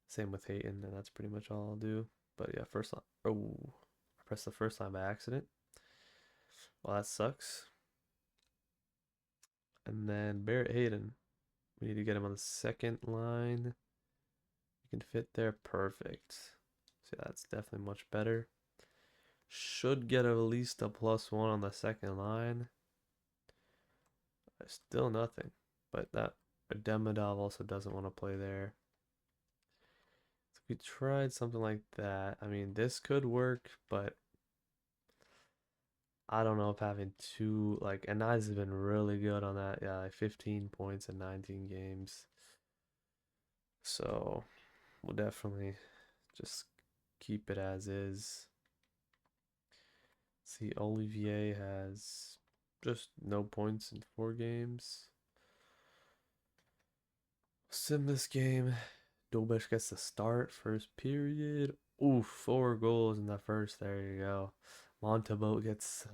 Same with Hayton, and that's pretty much all I'll do. But yeah, first line. Oh, I pressed the first line by accident. Well, that sucks. And then Barrett Hayton. We need to get him on the second line. You can fit there. Perfect. So yeah, that's definitely much better. Should get at least a +1 on the second line. Still nothing. But that Demidov also doesn't want to play there. we tried something like that, I mean, this could work, but I don't know if having two, like, and Nice has been really good on that. Yeah, like 15 points in 19 games. So we'll definitely just keep it as is. See, Olivier has just no points in 4 games. Sim this game. Dolbesh gets the start, first period. Ooh, 4 goals in the first. There you go. Montebeau gets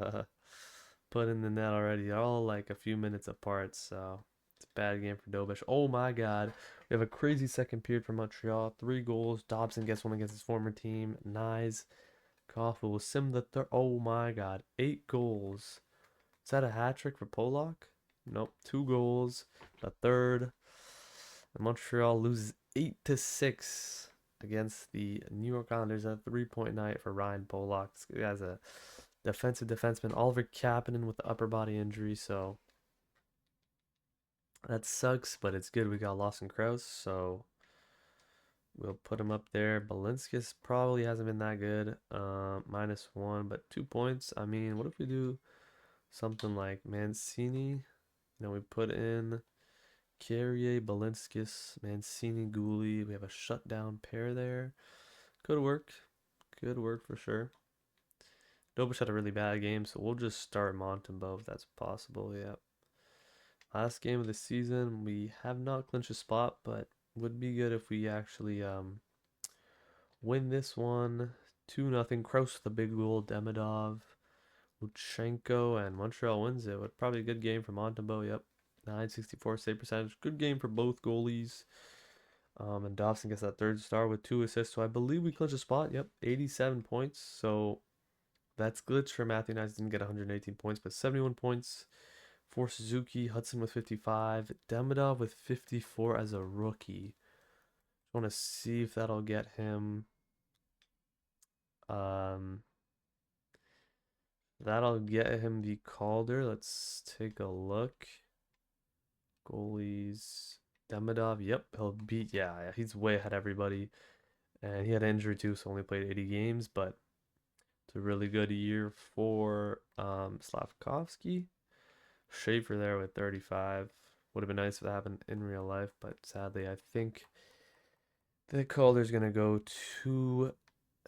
put in the net already. They're all like a few minutes apart, so it's a bad game for Dolbesh. Oh my God. We have a crazy second period for Montreal. 3 goals. Dobson gets one against his former team. Nyes. Coffee will sim the third. Oh my God. 8 goals. Is that a hat trick for Polak? Nope. 2 goals. The third. And Montreal loses 8-6 against the New York Islanders. A 3-point night for Ryan Polak. This guy's a defensive defenseman. Oliver Kapanen with the upper body injury, so that sucks, but it's good we got Lawson Krause, so we'll put him up there. Balinskis probably hasn't been that good. -1, but 2 points. I mean, what if we do something like Mancini? We put in Carrier, Balinskis, Mancini, Gouli. We have a shutdown pair there. Could work. Could work for sure. Dobish had a really bad game, so we'll just start Montembeau if that's possible. Yeah. Last game of the season, we have not clinched a spot, but would be good if we actually win this one. 2-0. Kraus with the big goal. Demidov, Luchenko, and Montreal wins it. But probably a good game for Montembeau. Yep. 964 save percentage. Good game for both goalies. And Dobson gets that third star with 2 assists. So I believe we clinch a spot. Yep. 87 points. So that's glitch for Matthew Knights. Didn't get 118 points, but 71 points for Suzuki. Hudson with 55. Demidov with 54 as a rookie. I want to see if that'll get him. That'll get him the Calder. Let's take a look. Goalies. Demidov. Yep, he'll beat. Yeah, he's way ahead of everybody. And he had an injury too, so only played 80 games, but it's a really good year for Slavkovsky. Schaefer there with 35. Would have been nice if that happened in real life, but sadly, I think the Calder's going to go to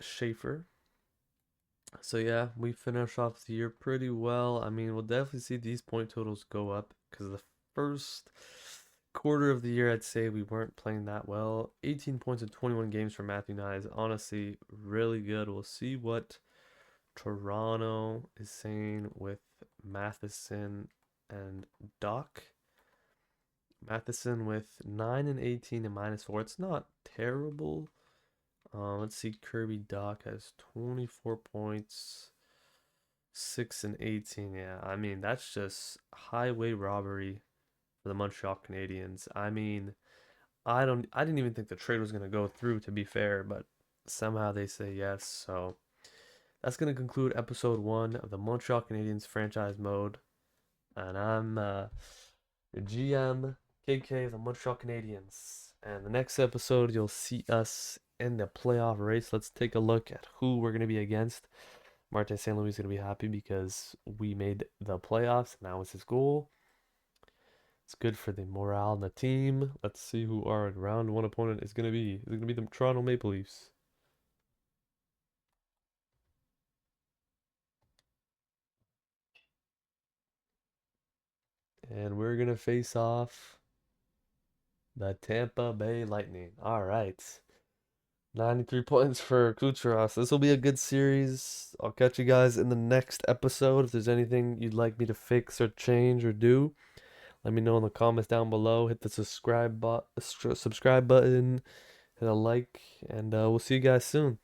Schaefer. So yeah, we finish off the year pretty well. I mean, we'll definitely see these point totals go up because the first quarter of the year, I'd say we weren't playing that well. 18 points in 21 games for Matthew Nye is honestly really good. We'll see what Toronto is saying with Matheson and Doc. Matheson with 9 and 18 and -4. It's not terrible. Let's see. Kirby Doc has 24 points, 6 and 18. Yeah, I mean that's just highway robbery for the Montreal Canadiens. I mean, I didn't even think the trade was gonna go through, to be fair, but somehow they say yes. So that's gonna conclude episode 1 of the Montreal Canadiens franchise mode, and I'm your GM KK of the Montreal Canadiens. And the next episode, you'll see us in the playoff race. Let's take a look at who we're going to be against. Martin St. Louis is going to be happy because we made the playoffs, and that was his goal. It's good for the morale in the team. Let's see who our round 1 opponent is going to be. It's going to be the Toronto Maple Leafs. And we're going to face off the Tampa Bay Lightning. All right. 93 points for Kucherov. This will be a good series. I'll catch you guys in the next episode. If there's anything you'd like me to fix or change or do, let me know in the comments down below. Hit the subscribe button, hit a like, and we'll see you guys soon.